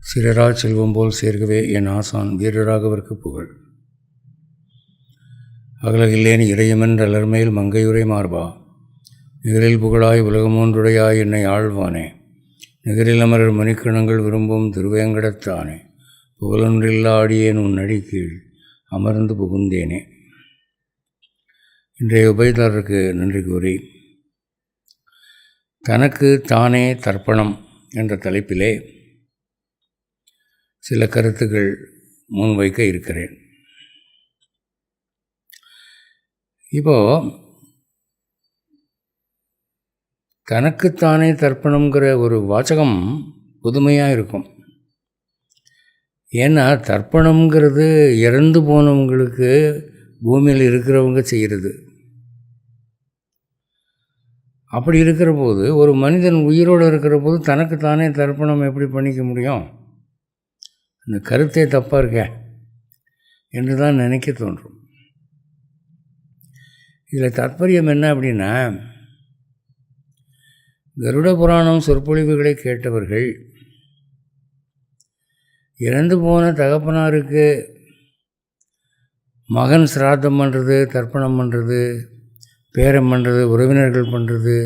சிறரா செல்வம் போல் சேர்க்கவே என் ஆசான் வீரராகவர்க்கு புகழ். அகலகில்லேன் இறையமென்ற அலர்மேல் மங்கையுரை மார்பா, நிகரில் புகழாய் உலகமொன்றுடையாய் என்னை ஆழ்வானே, நிகரில் அமரர் மணிக்கணங்கள் விரும்பும் திருவேங்கடத்தானே, புகழொன்றில்லா அடியேன் உன் அடி கீழ் அமர்ந்து புகுந்தேனே. இன்றைய உபயதாரருக்கு நன்றி கூறி, தனக்கு தானே தர்ப்பணம் என்ற தலைப்பிலே சில கருத்துக்கள் முன்வைக்க இருக்கிறேன். இப்போது தனக்குத்தானே தர்ப்பணங்கிற ஒரு வாசகம் புதுமையாக இருக்கும். ஏன்னா தர்ப்பணங்கிறது இறந்து போனவங்களுக்கு பூமியில் இருக்கிறவங்க செய்கிறது. அப்படி இருக்கிற போது ஒரு மனிதன் உயிரோடு இருக்கிற போது தனக்குத்தானே தர்ப்பணம் எப்படி பண்ணிக்க முடியும்? இந்த கருத்தே தப்பாக இருக்க என்று தான் நினைக்க தோன்றும். இதில் தாற்பயம் என்ன அப்படின்னா, கருட புராணம் சொற்பொழிவுகளை கேட்டவர்கள் இறந்து போன தகப்பனாருக்கு மகன் சிராத்தம் பண்ணுறது, தர்ப்பணம் பண்ணுறது, பேரம் பண்ணுறது, உறவினர்கள் பண்ணுறது,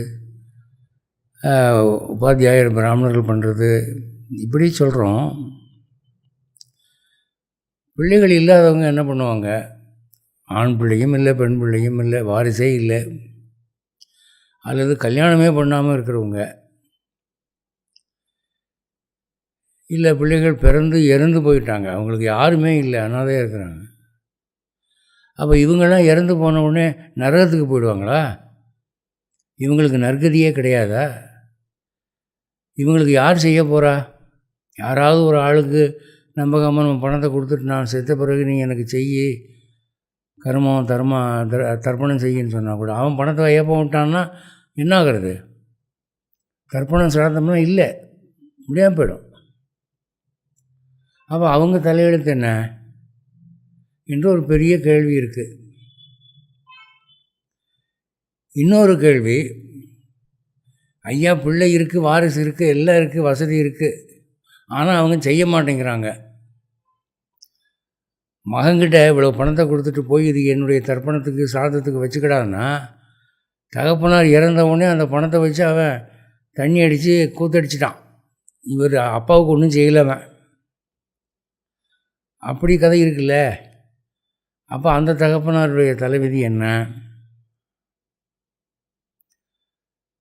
உபாத்தியாயர் பிராமணர்கள் பண்ணுறது, இப்படி சொல்கிறோம். பிள்ளைகள் இல்லாதவங்க என்ன பண்ணுவாங்க? ஆண் பிள்ளையும் இல்லை, பெண் பிள்ளையும் இல்லை, வாரிசே இல்லை, அல்லது கல்யாணமே பண்ணாமல் இருக்கிறவங்க, இல்லை பிள்ளைகள் பிறந்து இறந்து போயிட்டாங்க, அவங்களுக்கு யாருமே இல்லை, அனாதையாக இருக்கிறாங்க. அப்போ இவங்கெல்லாம் இறந்து போன உடனே நரகத்துக்கு போயிடுவாங்களா? இவங்களுக்கு நற்கதியே கிடையாதா? இவங்களுக்கு யார் செய்ய போகிறா? யாராவது ஒரு ஆளுக்கு நம்பகமாக நம்ம பணத்தை கொடுத்துட்டு நான் செத்த பிறகு நீ எனக்கு செய்யி கர்மம் தர்ப்பணம் செய்யின்னு சொன்னால் கூட அவன் பணத்தை ஏப்ப விட்டான்னா என்ன ஆகிறது? தர்ப்பணம் சிராத்தம்னா இல்லை, முடியாமல் போயிடும். அப்போ அவங்க தலையெழுத்து என்ன என்று ஒரு பெரிய கேள்வி இருக்குது. இன்னொரு கேள்வி, ஐயா பிள்ளை இருக்குது, வாரிசு இருக்குது, எல்லாம் இருக்குது, வசதி இருக்குது, ஆனால் அவங்க செய்ய மாட்டேங்கிறாங்க. மகன்கிட்ட இவ்வளோ பணத்தை கொடுத்துட்டு போய் இது என்னுடைய தர்ப்பணத்துக்கு சாதத்துக்கு வச்சுக்கிடாதுன்னா, தகப்பனார் இறந்தவுடனே அந்த பணத்தை வச்சு அவன் தண்ணி அடித்து கூத்தடிச்சிட்டான். இவர் அப்பாவுக்கு ஒன்றும் செய்யலவன். அப்படி கதை இருக்குல்ல. அப்போ அந்த தகப்பனாருடைய தலைவிதி என்ன?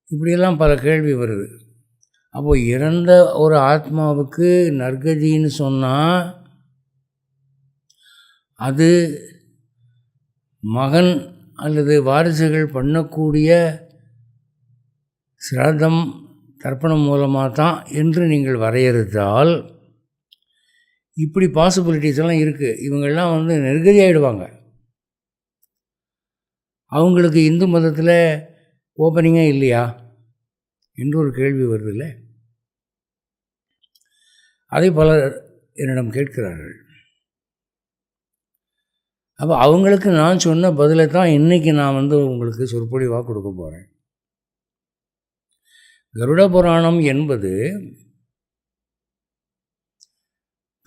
இப்படியெல்லாம் பல கேள்வி வருது. அப்போது இறந்த ஒரு ஆத்மாவுக்கு நற்கதின்னு சொன்னால் அது மகன் அல்லது வாரிசுகள் பண்ணக்கூடிய சிராதம் தர்ப்பணம் மூலமாக தான் என்று நீங்கள் வரையறுத்தால், இப்படி பாசிபிலிட்டிஸ் எல்லாம் இருக்குது. இவங்கெல்லாம் நெருக்கடி ஆகிடுவாங்க. அவங்களுக்கு இந்து மதத்தில் ஓப்பனிங்கே இல்லையா என்று ஒரு கேள்வி வருதில்ல. அதை பலர் என்னிடம் கேட்கிறார்கள். அப்போ அவங்களுக்கு நான் சொன்ன பதிலை தான் இன்றைக்கி நான் உங்களுக்கு சொற்பொழிவாக கொடுக்க போகிறேன். கருட புராணம் என்பது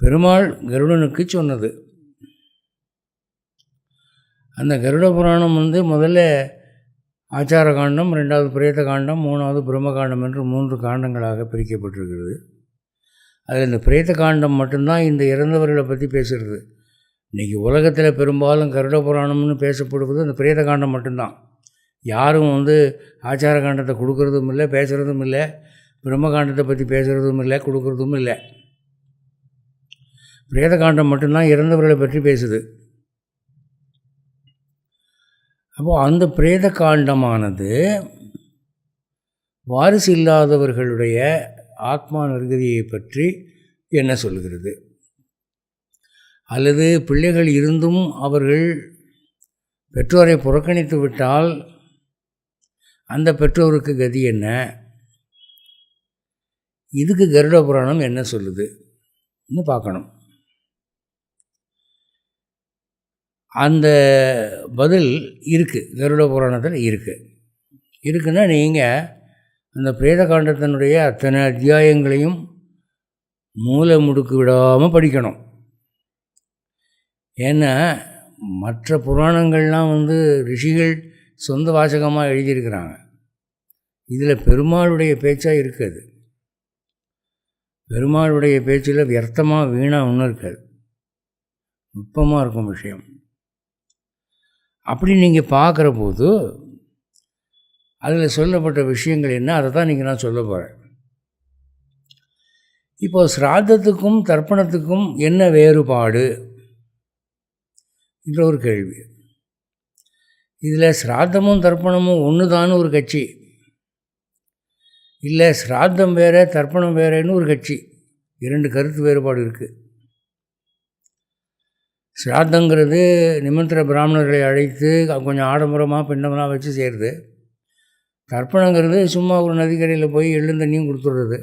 பெருமாள் கருடனுக்கு சொன்னது. அந்த கருட புராணம் முதல்ல ஆச்சார காண்டம், ரெண்டாவது பிரேத காண்டம், மூணாவது பிரம்மகாண்டம் என்று 3 காண்டங்களாக பிரிக்கப்பட்டிருக்கிறது. அதில் இந்த பிரேத காண்டம் மட்டும்தான் இந்த இறந்தவர்களை பற்றி பேசுகிறது. இன்றைக்கி உலகத்தில் பெரும்பாலும் கருட புராணம்னு பேசப்படுவது அந்த பிரேத காண்டம் மட்டும்தான். யாரும் ஆச்சார காண்டத்தை கொடுக்கறதும் இல்லை, பேசுகிறதும் இல்லை, பிரம்மகாண்டத்தை பற்றி பேசுகிறதும் இல்லை, கொடுக்கறதும் இல்லை. பிரேத காண்டம் மட்டும்தான் இறந்தவர்களை பற்றி பேசுது. அப்போது அந்த பிரேத காண்டமானது வாரிசு இல்லாதவர்களுடைய ஆத்மா நிர்கதியை பற்றி என்ன சொல்கிறது? அல்லது பிள்ளைகள் இருந்தும் அவர்கள் பெற்றோரை புறக்கணித்து விட்டால் அந்த பெற்றோருக்கு கதி என்ன? இதுக்கு கருட புராணம் என்ன சொல்லுதுன்னு பார்க்கணும். அந்த பதில் இருக்குது, கருட புராணத்தில் இருக்குன்னா நீங்கள் அந்த பிரேத காண்டத்தினுடைய அத்தனை அத்தியாயங்களையும் மூலை முடுக்கு விடாமல் படிக்கணும். ஏன்னா மற்ற புராணங்கள்லாம் ரிஷிகள் சொந்த வாசகமாக எழுதியிருக்கிறாங்க. இதில் பெருமாளுடைய பேச்சாக இருக்காது. பெருமாளுடைய பேச்சில் வியர்த்தமாக வீணாக ஒன்றும் இருக்காது, நுட்பமாக இருக்கும் விஷயம். அப்படி நீங்கள் பார்க்குற போது அதில் சொல்லப்பட்ட விஷயங்கள் என்ன, அதை தான் நீங்கள் நான் சொல்ல போகிறேன். இப்போது ஸ்ராத்தத்துக்கும் தர்ப்பணத்துக்கும் என்ன வேறுபாடு என்ற ஒரு கேள்வி. இதில் ஸ்ராத்தமும் தர்ப்பணமும் ஒன்று தான் ஒரு கட்சி, இல்லை ஸ்ராத்தம் வேறு தர்ப்பணம் வேறேன்னு ஒரு கட்சி. இரண்டு கருத்து வேறுபாடு இருக்குது. ஸ்ராத்தங்கிறது நிமந்திர பிராமணர்களை அழைத்து கொஞ்சம் ஆடம்பரமாக பிண்டமெல்லாம் வச்சு செய்கிறது. தர்ப்பணங்கிறது சும்மா ஒரு நதிக்கரையில் போய் எள்ளும் தண்ணியும் கொடுத்துடுறது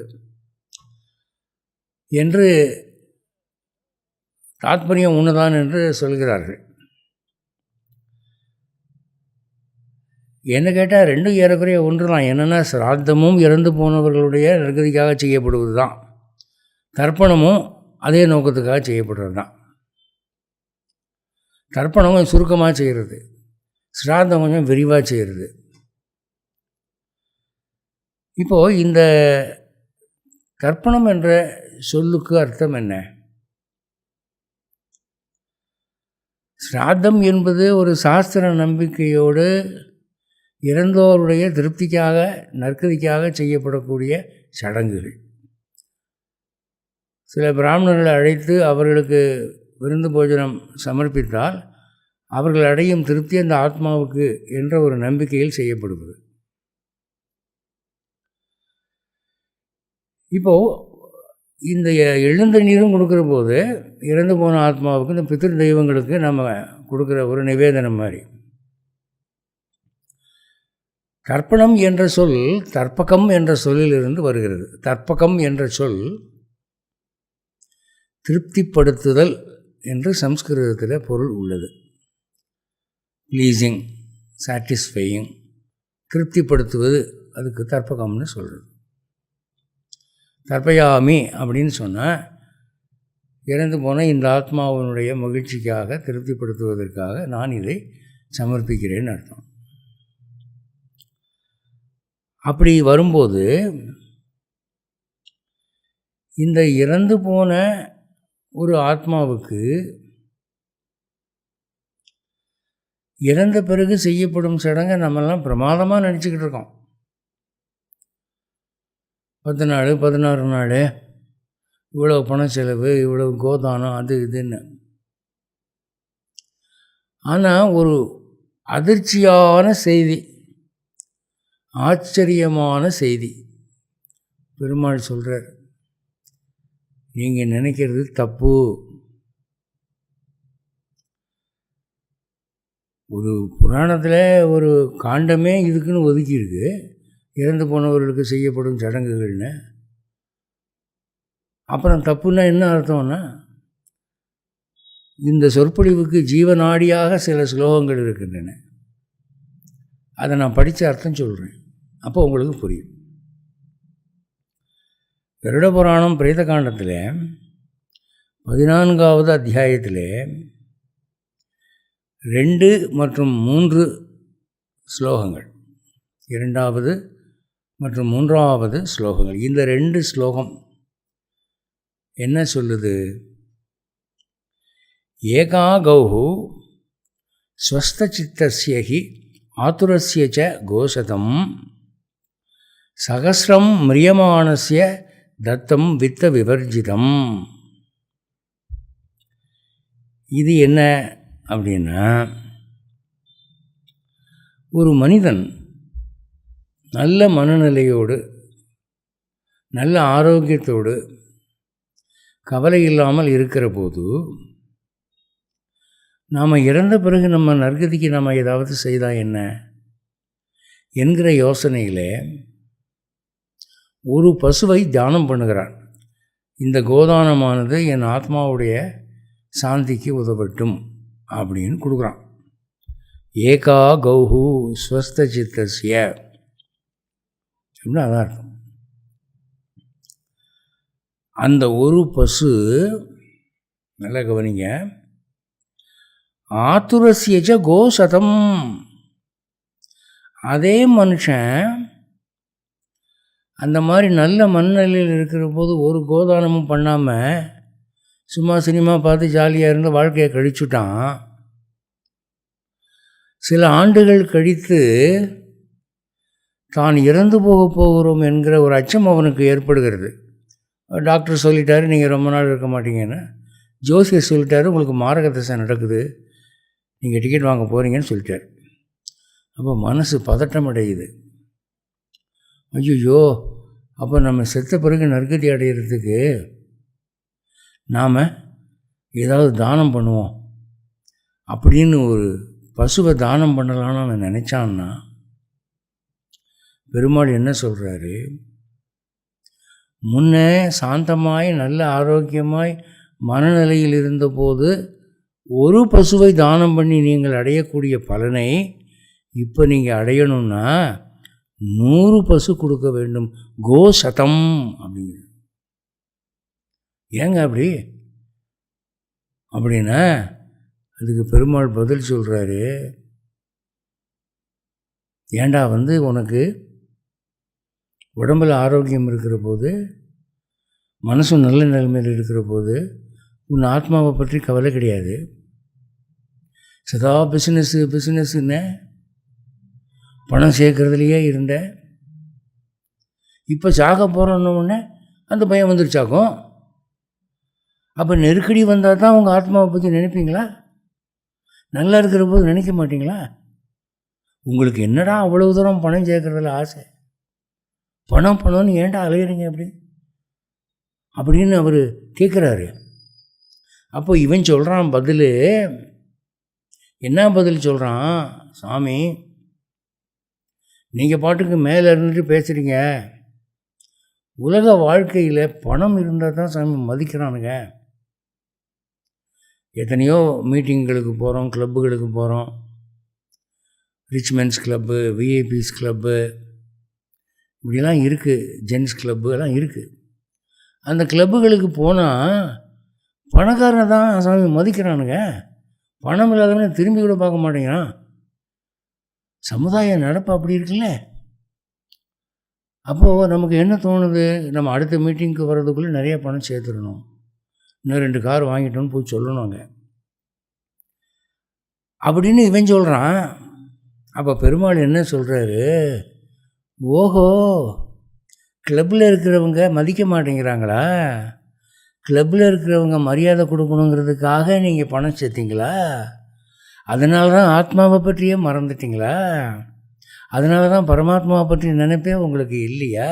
என்று தாத்பரியம் ஒன்று தான் என்று சொல்கிறார்கள். என்ன கேட்டால் ரெண்டும் ஏறக்குறைய ஒன்று தான். என்னென்னா ஸ்ராத்தமும் இறந்து போனவர்களுடைய நற்கதிக்காக செய்யப்படுவது தான், தர்ப்பணமும் அதே நோக்கத்துக்காக செய்யப்படுறது தான். தர்ப்பணம் கொஞ்சம் சுருக்கமாக செய்கிறது, ஸ்ராத்தம் கொஞ்சம் விரிவாக செய்கிறது. இப்போது இந்த தர்ப்பணம் என்ற சொல்லுக்கு அர்த்தம் என்ன? ஸ்ராத்தம் என்பது ஒரு சாஸ்திர நம்பிக்கையோடு இறந்தோருடைய திருப்திக்காக நற்கதிக்காக செய்யப்படக்கூடிய சடங்குகள். சில பிராமணர்களை அழைத்து அவர்களுக்கு விருந்து போஜனம் சமர்ப்பித்தால் அவர்கள் அடையும் திருப்தி அந்த ஆத்மாவுக்கு என்ற ஒரு நம்பிக்கையில் செய்யப்படுவது. இப்போது இந்த எழுந்த நீரும் கொடுக்குற போது இறந்து போன ஆத்மாவுக்கு, இந்த பித்ரு தெய்வங்களுக்கு நம்ம கொடுக்குற ஒரு நிவேதனம் மாதிரி. தர்ப்பணம் என்ற சொல் தர்ப்பகம் என்ற சொல்லிலிருந்து வருகிறது. தர்ப்பகம் என்ற சொல் திருப்திப்படுத்துதல் என்று சம்ஸ்கிருதத்தில் பொருள் உள்ளது. ப்ளீஸிங், சாட்டிஸ்ஃபையிங், திருப்திப்படுத்துவது, அதுக்கு தர்ப்பகம்னு சொல்கிறது. தர்ப்பயாமி அப்படின்னு சொன்னால் இறந்து போன இந்த ஆத்மாவினுடைய மகிழ்ச்சிக்காக திருப்திப்படுத்துவதற்காக நான் இதை சமர்ப்பிக்கிறேன்னு அர்த்தம். அப்படி வரும்போது இந்த இறந்து போன ஒரு ஆத்மாவுக்கு இறந்த பிறகு செய்யப்படும் சடங்கை நம்மெல்லாம் பிரமாதமாக நினச்சிக்கிட்டு இருக்கோம். 10 நாள் 16 நாள் இவ்வளோ பண செலவு, இவ்வளோ கோதானம், அது இதுன்னு. ஆனால் ஒரு அதிர்ச்சியான செய்தி, ஆச்சரியமான செய்தி பெருமாள் சொல்கிறார். நீங்கள் நினைக்கிறது தப்பு. ஒரு புராணத்தில் ஒரு காண்டமே இதுக்குன்னு ஒதுக்கியிருக்கு, இறந்து போனவர்களுக்கு செய்யப்படும் சடங்குகள்னு. அப்புறம் தப்புன்னா என்ன அர்த்தம்னா, இந்த சொற்பொழிவுக்கு ஜீவநாடியாக சில ஸ்லோகங்கள் இருக்கின்றன, அதை நான் படித்த அர்த்தம் சொல்கிறேன், அப்போ உங்களுக்கு புரியும். கருட புராணம் பிரேத காண்டத்தில் 14வது அத்தியாயத்தில் 2 மற்றும் 3 ஸ்லோகங்கள், 2வது மற்றும் 3வது ஸ்லோகங்கள். இந்த 2 ஸ்லோகம் என்ன சொல்லுது? ஏகா கௌஹு ஸ்வஸ்தசித்தஸ்ய ஹி ஆதுரஸ்ய ச கோசதம் சகஸ்ரம் மிரியமானஸ்ய தத்தம் வித்த விவர்ஜிதம். இது என்ன அப்படின்னா, ஒரு மனிதன் நல்ல மனநிலையோடு நல்ல ஆரோக்கியத்தோடு கவலை இல்லாமல் இருக்கிற போது, நாம் இறந்த பிறகு நம்ம நற்கதிக்கு நம்ம ஏதாவது செய்தால் என்ன என்கிற யோசனையில் ஒரு பசுவை தியானம் பண்ணுகிறான். இந்த கோதானமானது என் ஆத்மாவுடைய சாந்திக்கு உதவட்டும் அப்படின்னு கொடுக்குறான். ஏகா கௌஹு ஸ்வஸ்த சித்தஸ்ய அப்படின்னு அதான் அர்த்தம். அந்த ஒரு பசு, நல்லா கவனிங்க, ஆத்துரஸ்யஜ கோசதம். அதே மனுஷன் அந்த மாதிரி நல்ல மனநிலையில் இருக்கிற போது ஒரு கோதானமும் பண்ணாமல் சும்மா சினிமா பார்த்து ஜாலியாக இருந்து வாழ்க்கையை கழிச்சுட்டான். சில ஆண்டுகள் கழித்து தான் இறந்து போகிறோம் என்கிற ஒரு அச்சம் அவனுக்கு ஏற்படுகிறது. டாக்டர் சொல்லிட்டாரு நீங்கள் ரொம்ப நாள் இருக்க மாட்டீங்கன்னு, ஜோசியர் சொல்லிட்டாரு உங்களுக்கு மாரக தசை நடக்குது, நீங்கள் டிக்கெட் வாங்க போகிறீங்கன்னு சொல்லிட்டார். அப்போ மனசு பதட்டம் அடையுது. ஐயோ, அப்போ நம்ம செத்த பிறகு நற்கதி அடைகிறதுக்கு நாம் ஏதாவது தானம் பண்ணுவோம் அப்படின்னு ஒரு பசுவை தானம் பண்ணலான்னு அவன் நினச்சான்னா, பெருமாள் என்ன சொல்கிறாரு, முன்னே சாந்தமாய் நல்ல ஆரோக்கியமாய் மனநிலையில் இருந்தபோது ஒரு பசுவை தானம் பண்ணி நீங்கள் அடையக்கூடிய பலனை இப்போ நீங்கள் அடையணும்னா 100 பசு கொடுக்க வேண்டும், கோசதம் அப்படிங்கிற. ஏங்க அப்படின்னா அதுக்கு பெருமாள் பதில் சொல்கிறாரு, ஏண்டா உனக்கு உடம்பில் ஆரோக்கியம் இருக்கிற போது, மனசும் நல்ல நிலைமையில் இருக்கிற போது உன் ஆத்மாவை பற்றி கவலை கிடையாது. சதா பிஸ்னஸ்ன்னு பணம் சேர்க்கறதுலையே இருந்த. இப்போ சாக போகிறோன்னொன்னே அந்த பையன் வந்துருச்சாக்கும். அப்போ நெருக்கடி வந்தால் தான் உங்கள் ஆத்மாவை பற்றி நினைப்பீங்களா? நல்லா இருக்கிற போது நினைக்க மாட்டிங்களா? உங்களுக்கு என்னடா அவ்வளோ தூரம் பணம் சேர்க்கறதுல ஆசை? பணம்னு ஏன்டா அலையிறீங்க அப்படின்னு அவர் கேட்குறாரு. அப்போ இவன் சொல்கிறான் பதில், என்ன பதில் சொல்கிறான், சாமி நீங்கள் பாட்டுக்கு மேலே இருந்துட்டு பேசுகிறீங்க, உலக வாழ்க்கையில் பணம் இருந்தால் தான் சாமி மதிக்கிறானுங்க. எத்தனையோ மீட்டிங்களுக்கு போகிறோம், கிளப்புகளுக்கு போகிறோம், ரிச்மென்ஸ் கிளப்பு, விஐபிஸ் கிளப்பு இப்படிலாம் இருக்குது, ஜென்ஸ் கிளப்பு எல்லாம் இருக்குது. அந்த கிளப்புகளுக்கு போனால் பணக்காரனை தான் சாமி மதிக்கிறானுங்க, பணம் இல்லாதவனை திரும்பி கூட பார்க்க மாட்டேங்கிறான். சமுதாய நடப்பு அப்படி இருக்குல்ல. அப்போது நமக்கு என்ன தோணுது, நம்ம அடுத்த மீட்டிங்க்கு வர்றதுக்குள்ளே நிறைய பணம் சேர்த்துடணும், இன்னும் 2 கார் வாங்கிட்டோன்னு போய் சொல்லணுங்க அப்படின்னு இவன் சொல்கிறான். அப்போ பெருமாள் என்ன சொல்கிறாரு, ஓஹோ கிளப்பில் இருக்கிறவங்க மதிக்க மாட்டேங்கிறாங்களா, கிளப்பில் இருக்கிறவங்க மரியாதை கொடுக்கணுங்கிறதுக்காக நீங்கள் பணம் சேர்த்திங்களா, அதனால தான் ஆத்மாவை பற்றியே மறந்துட்டிங்களா, அதனால தான் பரமாத்மாவை பற்றி நினைப்பே உங்களுக்கு இல்லையா?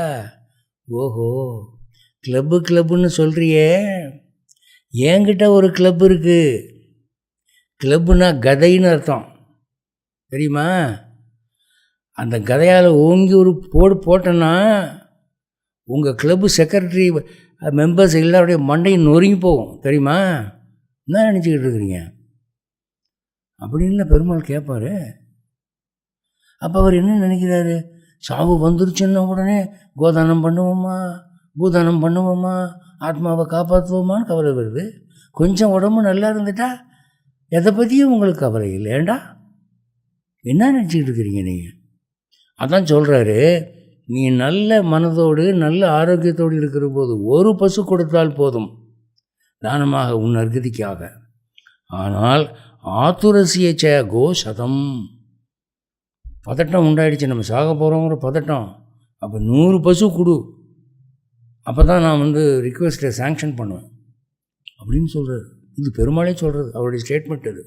ஓஹோ கிளப்புன்னு சொல்கிறியே, என்கிட்ட ஒரு கிளப் இருக்குது. கிளப்புனா கதைன்னு அர்த்தம் தெரியுமா? அந்த கதையால் ஓங்கி ஒரு போட்டேன்னா உங்கள் கிளப்பு செக்ரட்டரி மெம்பர்ஸ் எல்லாருடைய மண்டையும் நொறுங்கி போகும் தெரியுமா? என்ன நினச்சிக்கிட்டு இருக்கிறீங்க அப்படின்னு பெருமாள் கேட்பார். அப்போ அவர் என்ன நினைக்கிறாரு, சாவு வந்துருச்சுன்னா உடனே கோதானம் பண்ணுவோமா, பூதானம் பண்ணுவோமா, ஆத்மாவை காப்பாற்றுவோமான்னு கவலை வருது. கொஞ்சம் உடம்பு நல்லா இருந்துட்டா எதை பற்றியும் உங்களுக்கு கவலை இல்லை. ஏண்டா என்ன நினச்சிக்கிட்டு இருக்கிறீங்க நீங்கள்? அதான் சொல்கிறாரு, நீ நல்ல மனதோடு நல்ல ஆரோக்கியத்தோடு இருக்கிற போது ஒரு பசு கொடுத்தால் போதும் தானமாக உன் அர்கதிக்காக. ஆனால் ஆத்துரசியச்ச கோசதம், பதட்டம் உண்டாயிடுச்சு, நம்ம சாக போகிறோங்கிற பதட்டம். அப்போ 100 பசு கொடு, அப்போ தான் நான் ரிக்வெஸ்ட்டை சேங்ஷன் பண்ணுவேன் அப்படின்னு சொல்கிறார். இது பெருமாளே சொல்கிறது, அவருடைய ஸ்டேட்மெண்ட் அது.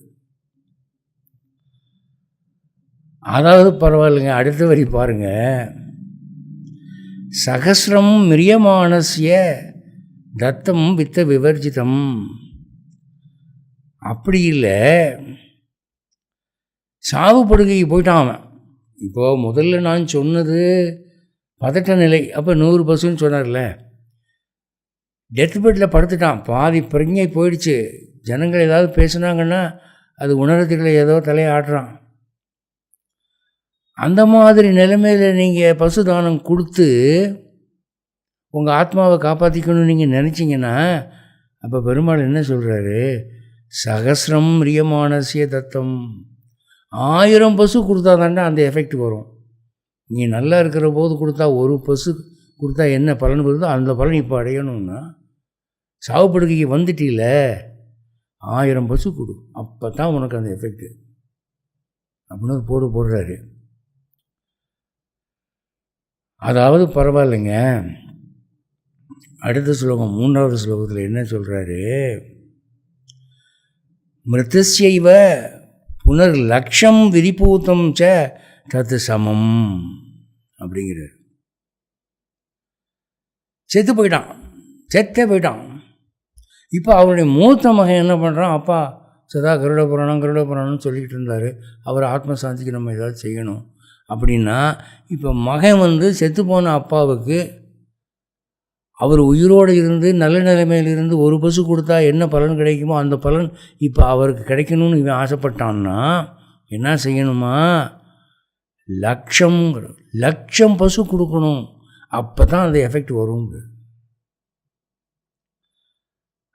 அதாவது பரவாயில்லைங்க, அடுத்த வரி பாருங்கள், சகசிரம் மிரியமானஸ்ய தத்தம் வித்த விவர்ஜிதம். அப்படி இல்லை, சாவு படுகைக்கு போயிட்டான் அவன். இப்போது முதல்ல நான் சொன்னது பதட்ட நிலை, அப்போ 100 பசுன்னு சொன்னார்ல, டெத் பெட்டில் படுத்துட்டான், பாதி பிரஜை போயிடுச்சு, ஜனங்கள் ஏதாவது பேசுனாங்கன்னா அது உணரத்தில் ஏதோ தலையை ஆட்டுறான். அந்த மாதிரி நிலைமையில் நீங்கள் பசுதானம் கொடுத்து உங்கள் ஆத்மாவை காப்பாற்றிக்கணும்னு நீங்கள் நினச்சிங்கன்னா, அப்போ பெருமாள் என்ன சொல்கிறாரு, சகசிரம் ரியமானசிய தத்தம். 1000 பசு கொடுத்தா தாண்டா அந்த எஃபெக்ட் வரும். நீ நல்லா இருக்கிற போது கொடுத்தா, ஒரு பசு கொடுத்தா என்ன பலன் வருதோ அந்த பலன் இப்போ அடையணும்னா, சாவுப்படுக்கைக்கு வந்துட்டீல, 1000 பசு கொடு, அப்போ தான் உனக்கு அந்த எஃபெக்டு அப்படின்னு போடுறாரு. அதாவது பரவாயில்லைங்க. அடுத்த ஸ்லோகம் 3வது ஸ்லோகத்தில் என்ன சொல்கிறாரு, மிருதஸ்யைவ புனர் லக்ஷம் விரிபூத்தம் ச தத்து சமம் அப்படிங்கிறார். செத்தே போயிட்டான். இப்போ அவருடைய மூத்த மகன் என்ன பண்ணுறான், அப்பா சதா கருட புராணம்னு சொல்லிக்கிட்டு இருந்தார், அவர் ஆத்மசாந்திக்கு நம்ம ஏதாவது செய்யணும் அப்படின்னா, இப்போ மகன் செத்துப்போன அப்பாவுக்கு அவர் உயிரோடு இருந்து நல்ல நிலைமையில் இருந்து ஒரு பசு கொடுத்தா என்ன பலன் கிடைக்குமோ அந்த பலன் இப்போ அவருக்கு கிடைக்கணும்னு இவன் ஆசைப்பட்டான்னா என்ன செய்யணுமா, லட்சம் பசு கொடுக்கணும், அப்போ தான் அந்த எஃபெக்ட் வரும்.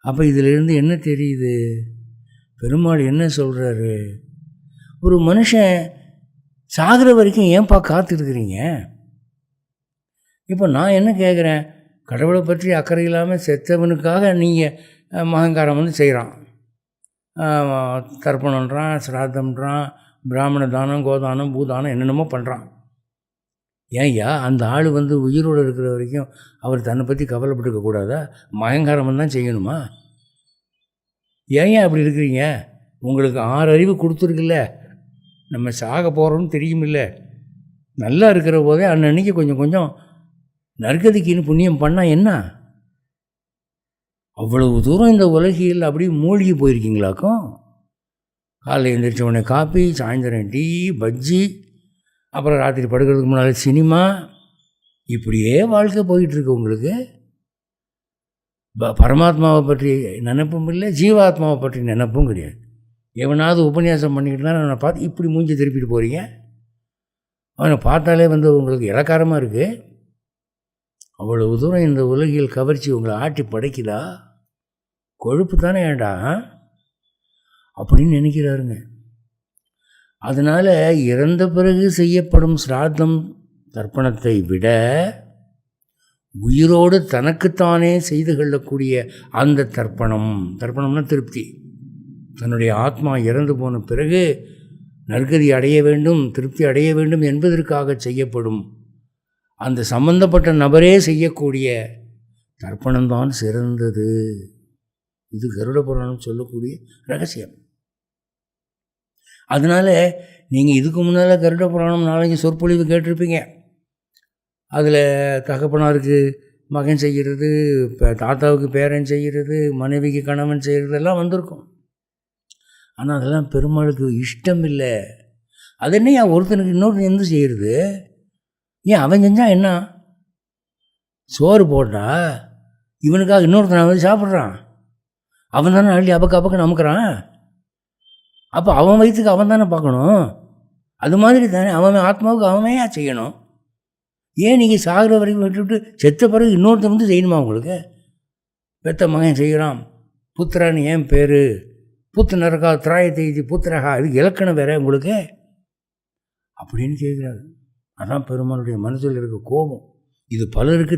அப்போ இதிலிருந்து என்ன தெரியுது, பெருமாள் என்ன சொல்கிறாரு, ஒரு மனுஷன் சாகிற வரைக்கும் ஏன்பா காத்திருக்கிறீங்க? இப்போ நான் என்ன கேட்குறேன், கடவுளை பற்றி அக்கறை இல்லாமல் செத்தவனுக்காக நீங்கள் மகங்காரம் செய்கிறான், தர்ப்பணன்றான், சிராதம்ன்றான், பிராமண தானம், கோதானம், பூதானம் என்னென்னமோ பண்ணுறான். ஏன்யா அந்த ஆள் உயிரோடு இருக்கிற வரைக்கும் அவர் தன்னை பற்றி கவலைப்பட்டுக்க கூடாதா? மகங்காரம் தான் செய்யணுமா? ஏன் அப்படி இருக்கிறீங்க? உங்களுக்கு 6 அறிவு கொடுத்துருக்குல்ல, நம்ம சாக போகிறோம்னு தெரியுமில்ல, நல்லா இருக்கிற போதே அன்னன்னைக்கு கொஞ்சம் நற்கதிக்குன்னு புண்ணியம் பண்ணால் என்ன? அவ்வளவு தூரம் இந்த உலகில் அப்படியே மூழ்கி போயிருக்கீங்களாக்கும். காலையில் எழுந்திரிச்ச உடனே காப்பி, சாயந்தரம் டீ, பஜ்ஜி, அப்புறம் ராத்திரி படுக்கிறதுக்கு முன்னால் சினிமா, இப்படியே வாழ்க்கை போயிட்டுருக்கு உங்களுக்கு. பரமாத்மாவை பற்றி நினைப்பும் இல்லை, ஜீவாத்மாவை பற்றி நினைப்பும் கிடையாது. எவனாவது உபன்யாசம் பண்ணிக்கிட்டு தான் அவனை பார்த்து இப்படி மூஞ்சி திருப்பிட்டு போகிறீங்க. அவனை பார்த்தாலே உங்களுக்கு இலக்காரமாக இருக்குது. அவ்வளவு தூரம் இந்த உலகில் கவர்ச்சி உங்களை ஆட்டி படைக்குதா? கொழுப்பு தானே ஏண்டா அப்படின்னு நினைக்கிறாருங்க. அதனால் இறந்த பிறகு செய்யப்படும் சிராத்தம் தர்ப்பணத்தை விட உயிரோடு தனக்குத்தானே செய்து கொள்ளக்கூடிய அந்த தர்ப்பணம்னா திருப்தி, தன்னுடைய ஆத்மா இறந்து போன பிறகு நற்கதி அடைய வேண்டும், திருப்தி அடைய வேண்டும் என்பதற்காக செய்யப்படும் அந்த சம்பந்தப்பட்ட நபரே செய்யக்கூடிய தர்ப்பணம்தான் சிறந்தது. இது கருட புராணம் சொல்லக்கூடிய ரகசியம். அதனால் நீங்கள் இதுக்கு முன்னால் கருட புராணம் 4 சொற்பொழிவு கேட்டிருப்பீங்க. அதில் தகப்பனாருக்கு மகன் செய்கிறது, தாத்தாவுக்கு பேரன் செய்கிறது, மனைவிக்கு கணவன் செய்கிறதெல்லாம் வந்திருக்கும். ஆனால் அதெல்லாம் பெருமாளுக்கு இஷ்டம் இல்லை. அது என்ன ஒருத்தனுக்கு இன்னொருத்தன் எந்த செய்கிறது? ஏன் அவன் செஞ்சால் என்ன? சோறு போட்டா இவனுக்காக இன்னொருத்தன் சாப்பிட்றான், அவன் தானே அள்ளி அப்பக்க நமக்குறான். அப்போ அவன் வயிற்றுக்கு அவன் தானே பார்க்கணும். அது மாதிரி தானே அவன் ஆத்மாவுக்கு அவனே செய்யணும். ஏன் நீங்கள் சாகிற வரைக்கும் விட்டுவிட்டு செத்த பிறகு இன்னொருத்தன் செய்யணுமா? உங்களுக்கு பெத்த மகன் செய்கிறான், புத்திரான்னு ஏன் பேர், புத்து நரகா திராயத்தை புத்திரகா, இது இலக்கணம் வேற உங்களுக்கு அப்படின்னு கேட்குறாரு. அதான் பெருமாளுடைய மனசில் இருக்க கோபம். இது பலருக்கு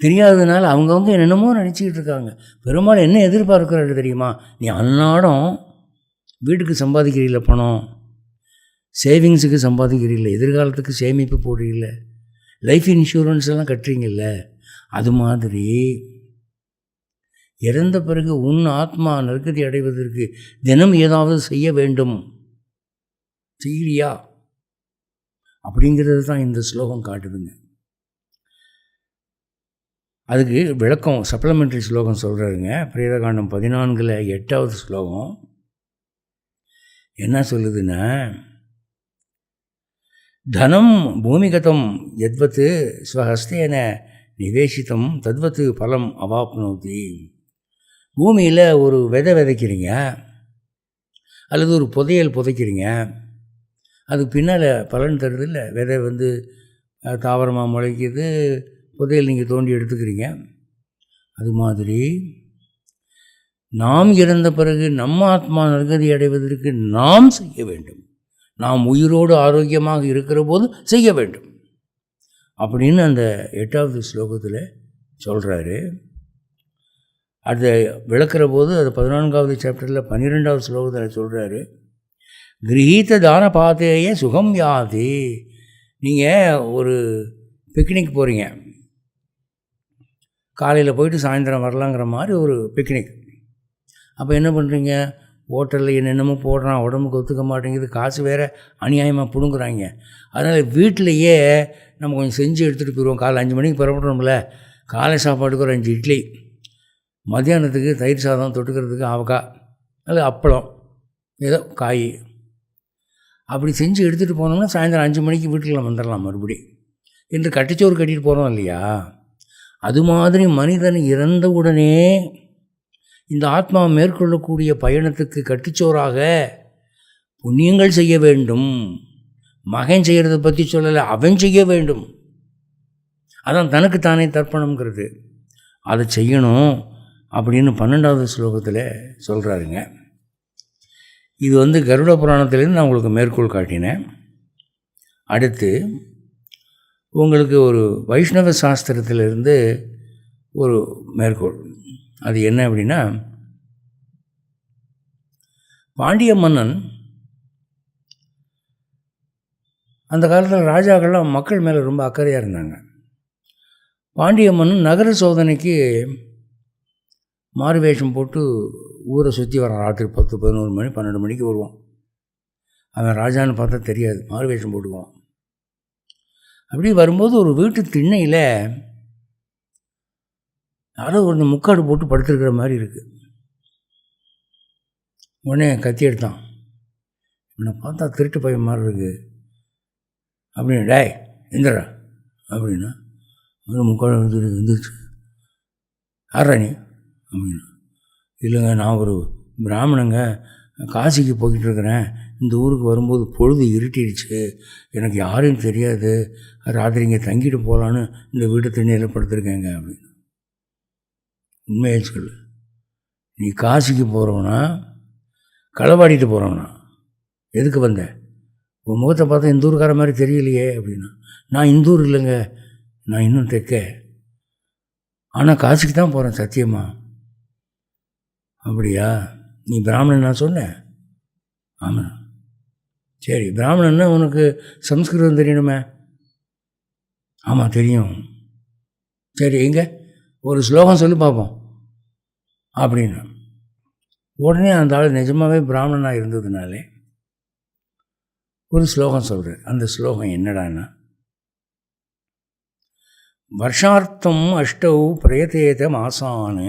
தெரியாததுனால அவங்கவுங்க என்னென்னமோ நினச்சிக்கிட்டு இருக்காங்க. பெருமாள் என்ன எதிர்பார்க்குறாரு தெரியுமா? நீ அன்னாடம் வீட்டுக்கு சம்பாதிக்கிறீங்கள, பணம் சேவிங்ஸுக்கு சம்பாதிக்கிறீங்கள, எதிர்காலத்துக்கு சேமிப்பு போடுறீங்கள, லைஃப் இன்சூரன்ஸ் எல்லாம் கட்டுறீங்கல்ல, அது மாதிரி இறந்த பிறகு உன் ஆத்மா நற்கதி அடைவதற்கு தினம் ஏதாவது செய்ய வேண்டும், செய்கிறியா அப்படிங்கிறது தான் இந்த ஸ்லோகம் காட்டுதுங்க. அதுக்கு விளக்கம் சப்ளிமெண்ட்ரி ஸ்லோகம் சொல்கிறாருங்க. பிரேதகாண்டம் 14 8வது ஸ்லோகம் என்ன சொல்லுதுன்னா, தனம் பூமிகதம் யத்வத் ஸ்வஹஸ்தேன நிவேசித்தம் தத்வத் பலம் அவாப்னோதி. பூமியில் ஒரு விதைக்கிறீங்க அல்லது ஒரு புதைக்கிறீங்க, அதுக்கு பின்னால் பலன் தருது இல்லை. விதை தாவரமாக முளைக்குது, புதையல் நீங்கள் தோண்டி எடுத்துக்கிறீங்க. அது மாதிரி நாம் இறந்த பிறகு நம்ம ஆத்மா நற்கதி அடைவதற்கு நாம் செய்ய வேண்டும். நாம் உயிரோடு ஆரோக்கியமாக இருக்கிற போது செய்ய வேண்டும் அப்படின்னு அந்த 8வது ஸ்லோகத்தில் சொல்கிறாரு. அதை விளக்குற போது அது 14வது சாப்டரில் 12வது ஸ்லோகத்தில் சொல்கிறாரு, கிரகீத தான பாத்தேய சுகம் யாதி. நீங்கள் ஒரு பிக்னிக் போகிறீங்க, காலையில் போயிட்டு சாயந்தரம் வரலாங்கிற மாதிரி ஒரு பிக்னிக். அப்போ என்ன பண்ணுறீங்க, ஹோட்டலில் என்னென்னமோ போடுறான், உடம்புக்கு ஒத்துக்க மாட்டேங்குது, காசு வேறு அநியாயமாக பிடுங்குறாங்க. அதனால் வீட்டிலையே நம்ம கொஞ்சம் செஞ்சு எடுத்துகிட்டு போயிடுவோம். காலை 5 மணிக்கு புறப்படுறோம்ல, காலை சாப்பாட்டுக்கு ஒரு 5 இட்லி, மத்தியானத்துக்கு தயிர் சாதம், தொட்டுக்கிறதுக்கு ஆவக்காய் அல்லது அப்பளம், ஏதோ காய், அப்படி செஞ்சு எடுத்துகிட்டு போனோம்னா சாயந்தரம் 5 மணிக்கு வீட்டுக்குள்ள வந்துடலாம் மறுபடி என்று கட்டிச்சோறு கட்டிட்டு போகிறோம் இல்லையா. அது மாதிரி மனிதன் இறந்தவுடனே இந்த ஆத்மா மேற்கொள்ளக்கூடிய பயணத்துக்கு கட்டிச்சோறாக புண்ணியங்கள் செய்ய வேண்டும். மகன் செய்கிறத பற்றி சொல்லலை, அவன் செய்ய வேண்டும். அதான் தனக்குத்தானே தர்ப்பணம்ங்கிறது, அதை செய்யணும் அப்படின்னு 12வது ஸ்லோகத்தில் சொல்கிறாருங்க. இது கருட புராணத்திலேருந்து நான் உங்களுக்கு மேற்கோள் காட்டினேன். அடுத்து உங்களுக்கு ஒரு வைஷ்ணவ சாஸ்திரத்திலிருந்து ஒரு மேற்கோள். அது என்ன அப்படின்னா, பாண்டிய மன்னன் அந்த காலத்தில் ராஜாக்கள்லாம் மக்கள் மேலே ரொம்ப அக்கறையாக இருந்தாங்க. பாண்டிய மன்னன் நகர சோதனைக்கு மாறுவேஷம் போட்டு ஊரை சுற்றி வரான். ராத்திரி 10, 11 மணி 12 மணிக்கு வருவான். அவன் ராஜான்னு பார்த்தா தெரியாது, மாறுவேஷம் போட்டுக்குவான். அப்படி வரும்போது ஒரு வீட்டு திண்ணையில் யாரோ ஒரு முக்காடு போட்டு படுத்துருக்கிற மாதிரி இருக்குது. உடனே கத்தி எடுத்தான். இவனை பார்த்தா திருட்டு பையன் மாதிரி இருக்குது அப்படின்னு, டேய் எந்திரா அப்படின்னா, முக்காடு எந்திரிச்சு, யாரா நீ அப்படின்னா, இல்லைங்க நான் ஒரு பிராமணங்க, காசிக்கு போய்கிட்டு இருக்கிறேன், இந்த ஊருக்கு வரும்போது பொழுது இருட்டிடுச்சு, எனக்கு யாரும் தெரியாது, ராத்திரி இங்கே தங்கிட்டு போகலான்னு இந்த வீட்டு திண்ணையில் படுத்துருக்கேங்க அப்படின்னு. உண்மையை சொல்லு, நீ காசிக்கு போகிறவனா களவாடிட்டு போகிறவனா, எதுக்கு வந்த? உன் முகத்தை பார்த்தா இந்த ஊருக்கார மாதிரி தெரியலையே அப்படின்னா, நான் இந்த ஊர் இல்லைங்க, நான் இன்னும் தெற்க, ஆனால் காசிக்கு தான் போகிறேன் சத்தியமா. அப்படியா, நீ பிராமணன் நான் சொன்னேன்? ஆமாம். சரி, பிராமணன்னா உனக்கு சம்ஸ்கிருதம் தெரியணுமே? ஆமாம் தெரியும். சரி, எங்கே ஒரு ஸ்லோகம் சொல்லி பார்ப்போம் அப்படின்னு. உடனே அந்த ஆள் நிஜமாகவே பிராமணனாக இருந்ததுனாலே ஒரு ஸ்லோகம் சொல்கிறேன். அந்த ஸ்லோகம் என்னடான்னா, வருஷார்த்தம் அஷ்டௌ பிரயதேத மாசான்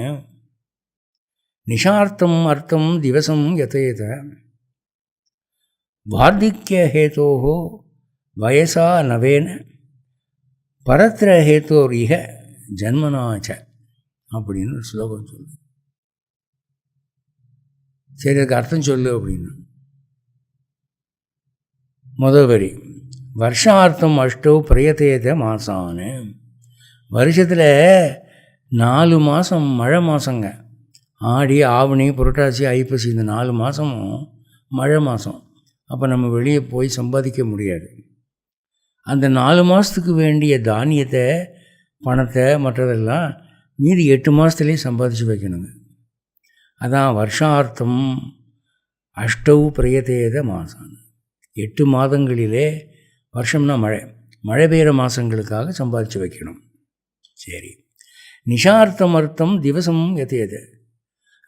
நிஷார்த்தம் அர்த்தம் திவசம் யதேத வார்த்திக்ய ஹேதோஹோ வயசா நவேன பரத்ர ஹேதோர் இக ஜன்மனாச்ச அப்படின்னு ஒரு ஸ்லோகம் சொல்லு. சரி, அதுக்கு அர்த்தம் சொல்லு அப்படின்னு. முதல் வரி, வருஷார்த்தம் அஷ்டௌ பிரயதேத மாசான்னு. வருஷத்தில் 4 மாதம் மழை மாதங்க. ஆடி, ஆவணி, புரட்டாசி, ஐப்பசி, இந்த 4 மாதமும் மழை மாதம். அப்போ நம்ம வெளியே போய் சம்பாதிக்க முடியாது. அந்த 4 மாதத்துக்கு வேண்டிய தானியத்தை, பணத்தை, மற்றதெல்லாம் மீதி 8 மாதத்துலேயே சம்பாதிச்சு வைக்கணுங்க. அதான் வருஷார்த்தம் அஷ்டௌ பிரயதேத மாசான். 8 மாதங்களிலே, வருஷம்னா மழை பெய்கிற மாதங்களுக்காக சம்பாதிச்சு வைக்கணும். சரி, நிஷார்த்தம் அர்த்தம் திவசம் யதேத,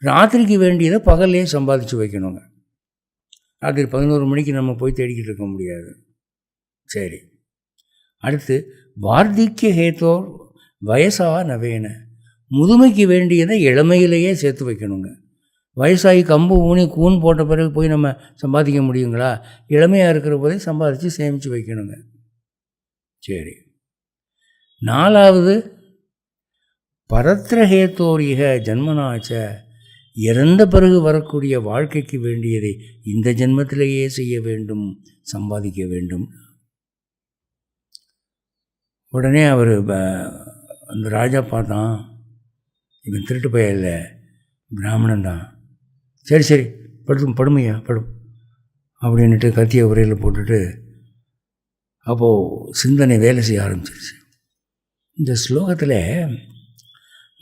ராத்திரிக்கு வேண்டியதை பகல்லே சம்பாதிச்சு வைக்கணுங்க. ராத்திரி 11 மணிக்கு நம்ம போய் தேடிக்கிட்டு இருக்க முடியாது. சரி, அடுத்து வார்த்திக்ய ஹேத்தோர் வயசா நவேன, முதுமைக்கு வேண்டியதை இளமையிலேயே சேர்த்து வைக்கணுங்க. வயசாகி கம்பு ஊனி கூன் போட்ட பிறகு போய் நம்ம சம்பாதிக்க முடியுங்களா? இளமையாக இருக்கிற போதே சம்பாதிச்சு சேமித்து வைக்கணுங்க. சரி, 4வது பரத்ரஹேத்தோரிக ஜன்மனாச்ச, இறந்த பிறகு வரக்கூடிய வாழ்க்கைக்கு வேண்டியதை இந்த ஜென்மத்திலேயே செய்ய வேண்டும், சம்பாதிக்க வேண்டும். உடனே அவர் அந்த ராஜா பார்த்தான், இவன் திருட்டு பையன் இல்லை, பிராமணன் தான். சரி சரி படுமையா படும் அப்படின்ட்டு கத்தியை உரையில் போட்டுட்டு அப்போது சிந்தனை வேலை செய்ய ஆரம்பிச்சிருச்சு. இந்த ஸ்லோகத்தில்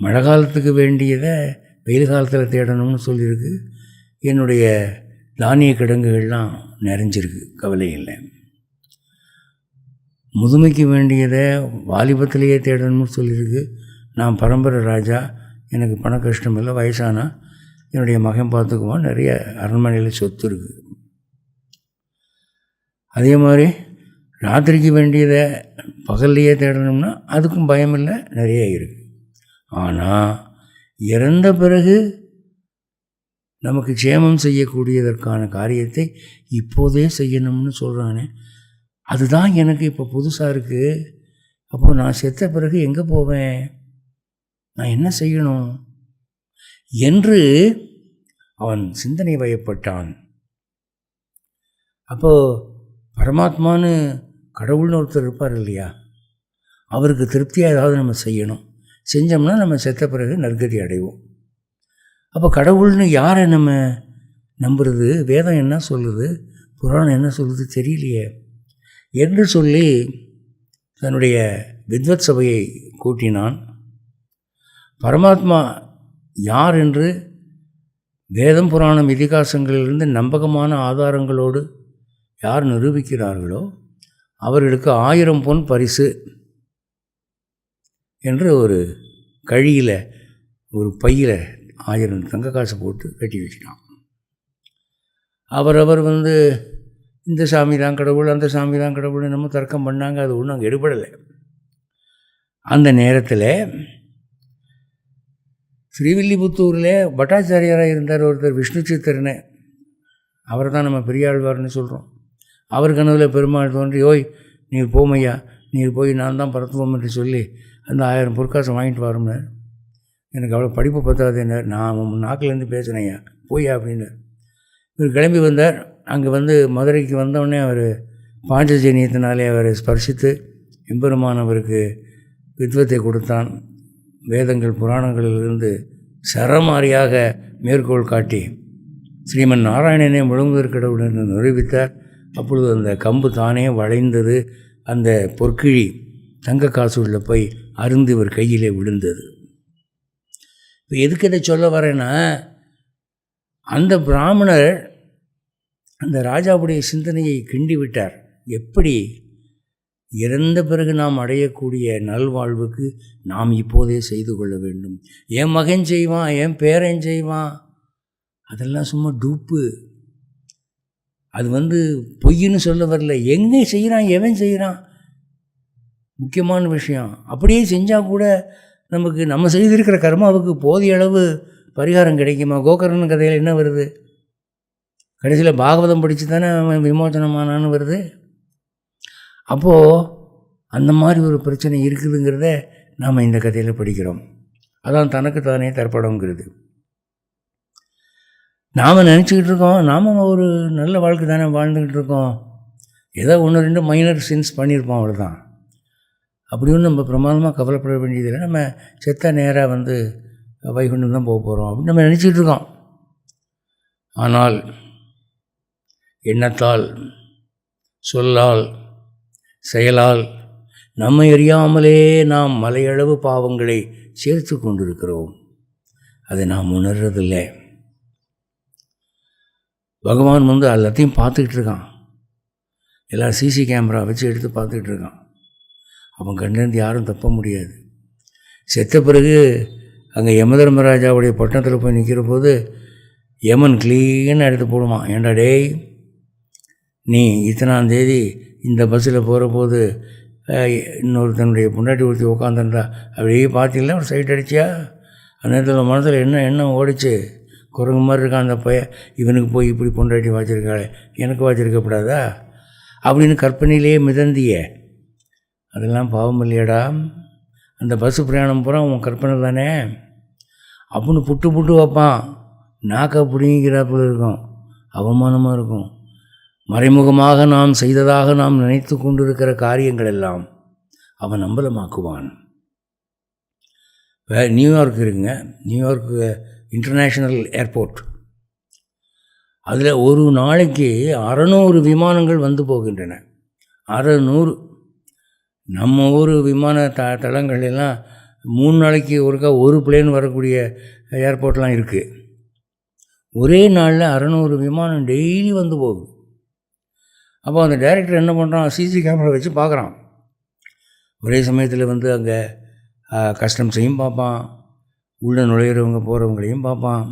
மழை காலத்துக்கு வேண்டியதை வெயில் காலத்தில் தேடணும்னு சொல்லியிருக்கு. என்னுடைய தானிய கிடங்குகள்லாம் நிறைஞ்சிருக்கு, கவலை இல்லை. முதுமைக்கு வேண்டியதை வாலிபத்திலேயே தேடணும்னு சொல்லியிருக்கு. நான் பரம்பரை ராஜா, எனக்கு பண கஷ்டம் இல்லை, வயசானா என்னுடைய மகன் பார்த்துக்குவான், நிறைய அரண்மனையில் சொத்து இருக்குது. அதே மாதிரி ராத்திரிக்கு வேண்டியதை பகல்லையே தேடணும்னா அதுக்கும் பயம் இல்லை, நிறைய இருக்குது. ஆனால் இறந்த பிறகு நமக்கு க்ஷேமம் செய்யக்கூடியதற்கான காரியத்தை இப்போதே செய்யணும்னு சொல்கிறானே, அதுதான் எனக்கு இப்போ புதுசாக இருக்குது. அப்போது நான் செத்த பிறகு எங்கே போவேன், நான் என்ன செய்யணும் என்று அவன் சிந்தனை வயப்பட்டான். அப்போது பரமாத்மான்னு கடவுள்னு ஒருத்தர் இருப்பார் இல்லையா, அவருக்கு திருப்தியாக ஏதாவது நம்ம செய்யணும். செஞ்சோம்னா நம்ம செத்த பிறகு நற்கதி அடைவோம். அப்போ கடவுள்னு யாரை நம்ம நம்புறது, வேதம் என்ன சொல்லுது, புராணம் என்ன சொல்லுது தெரியலையே என்று சொல்லி தன்னுடைய வித்வத் சபையை கூட்டினான். பரமாத்மா யார் என்று வேதம் புராணம் இதிகாசங்களிலிருந்து நம்பகமான ஆதாரங்களோடு யார் நிரூபிக்கிறார்களோ அவர்களுக்கு 1000 பொன் பரிசு என்று ஒரு கழியில் ஒரு பையில் 1000 தங்க காசு போட்டு கட்டி வச்சிட்டான். அவரவர் இந்த சாமி தான் கடவுள், அந்த சாமி தான் கடவுள் நம்ம தர்க்கம் பண்ணாங்க. அது ஒன்றும் அங்கே எடுபடலை. அந்த நேரத்தில் ஸ்ரீவில்லிபுத்தூரில் பட்டாச்சாரியாராக இருந்தார் ஒருத்தர், விஷ்ணு சித்தர்னு. அவரை தான் நம்ம பெரியாழ்வார்னு சொல்கிறோம். அவர் கனவுல பெருமாள் தோன்றி, ஓய் நீர் போமையா, நீர் போய் நான் தான் பரத்துவோம் என்று சொல்லி அந்த 1000 பொற்காசம் வாங்கிட்டு வரோம்னு. எனக்கு அவ்வளோ படிப்பு பத்தாது என்ன, நான் நாக்கிலேருந்து பேசினேயா போயா அப்படின்னு. இவர் கிளம்பி வந்தார். அங்கே மதுரைக்கு வந்தவுடனே அவர் பாஞ்சஜன்யத்தினாலே அவரை ஸ்பர்சித்து எம்பெருமானவருக்கு வித்வத்தை கொடுத்தான். வேதங்கள் புராணங்களிலிருந்து சரமாரியாக மேற்கோள் காட்டி ஸ்ரீமன் நாராயணனே முழுமுதற் கடவுள் என்று நிரூபித்தார். அப்பொழுது அந்த கம்பு தானே வளைந்தது. அந்த பொற்கிழி தங்க காசு உள்ள போய் அருந்து இவர் கையிலே விழுந்தது. இப்போ எதுக்கு இதை சொல்ல வரேன்னா, அந்த பிராமணர் அந்த ராஜாவுடைய சிந்தனையை கிண்டி விட்டார். எப்படி இறந்த பிறகு நாம் அடையக்கூடிய நல்வாழ்வுக்கு நாம் இப்போதே செய்து கொள்ள வேண்டும். என் மகன் செய்வான், என் பேரன் செய்வான், அதெல்லாம் சும்மா டூப்பு. அது பொய்ன்னு சொல்ல வரல. எங்கே செய்கிறான், எவன் செய்கிறான், முக்கியமான விஷயம். அப்படியே செஞ்சால் கூட நமக்கு நம்ம செய்திருக்கிற கர்மாவுக்கு போதிய அளவு பரிகாரம் கிடைக்குமா? கோகர்ணன் கதையில் என்ன வருது, கடைசியில் பாகவதம் படித்து தானே அவன் விமோச்சனமானான்னு வருது. அப்போது அந்த மாதிரி ஒரு பிரச்சனை இருக்குதுங்கிறத நாம் இந்த கதையில் படிக்கிறோம். அதான் தனக்கு தானே தர்ப்பணங்கிறது. நாம் நினச்சிக்கிட்டு இருக்கோம், நாம் ஒரு நல்ல வாழ்க்கை தானே வாழ்ந்துக்கிட்டு இருக்கோம், ஏதோ 1-2 மைனர் சின்ஸ் பண்ணியிருப்போம், அவ்வளோதான். அப்படி ஒன்றும் நம்ம பிரமாதமாக கவலைப்பட வேண்டியதில்லை. நம்ம செத்த நேராக வைகுண்டம் தான் போக போகிறோம் அப்படின்னு நம்ம நினச்சிக்கிட்டு இருக்கோம். ஆனால் எண்ணத்தால், சொல்லால், செயலால் நம்மை அறியாமலே நாம் மலையளவு பாவங்களை சேர்த்து கொண்டிருக்கிறோம். அதை நாம் உணர்றதில்லை. பகவான் எல்லாத்தையும் பார்த்துக்கிட்டு இருக்கான். எல்லாம் சிசி கேமரா வச்சு எடுத்து பார்த்துக்கிட்டு இருக்கான். அவன் கண்டிருந்து யாரும் தப்ப முடியாது. செத்த பிறகு அங்கே யமதர்மராஜாவுடைய பட்டணத்தில் போய் நிற்கிற போது யமன் க்ளீனாக எடுத்து போடுவான். ஏண்டா டேய், நீ இத்தனாம் தேதி இந்த பஸ்ஸில் போகிற போது இன்னொருத்தனுடைய பொண்டாட்டி ஒருத்தி உட்காந்துருந்தா அப்படியே பார்த்தீங்களா, ஒரு சைட் அடிச்சியா, அந்த நேரத்தில் மனசில் என்ன எண்ணம் ஓடிச்சு, குரங்கு மாதிரி இருக்கான் அந்த பையன், இவனுக்கு போய் இப்படி பொண்டாட்டி வாச்சிருக்காளே, எனக்கு வாச்சிருக்கப்படாதா அப்படின்னு கற்பனையிலே மிதந்திய. அதெல்லாம் பாவம் இல்லையடா. அந்த பஸ்ஸு பிரயாணம் பூரா உன் கற்பனை தானே அப்படின்னு புட்டு வைப்பான். நாக்க பிடிங்கிறாப்புல இருக்கும், அவமானமாக இருக்கும். மறைமுகமாக நாம் செய்ததாக நாம் நினைத்து கொண்டிருக்கிற காரியங்கள் எல்லாம் அவன் அம்பலமாக்குவான். இப்போ நியூயார்க் இருக்குங்க, நியூயார்க் இன்டர்நேஷ்னல் ஏர்போர்ட். அதில் ஒரு நாளைக்கு 600 விமானங்கள் வந்து போகின்றன. 600. நம்ம ஊர் விமான தளங்கள் எல்லாம் 3 நாளைக்கு ஒருக்கா ஒரு பிளேன் வரக்கூடிய ஏர்போர்ட்லாம் இருக்குது. ஒரே நாளில் 600 விமானம் டெய்லி வந்து போகுது. அப்போ அந்த டைரக்டர் என்ன பண்ணுறான், சிசி கேமரா வச்சு பார்க்குறான். ஒரே சமயத்தில் வந்து அங்கே கஸ்டம்ஸையும் பார்ப்பான், உள்ளே நுழையிறவங்க போகிறவங்களையும் பார்ப்பான்.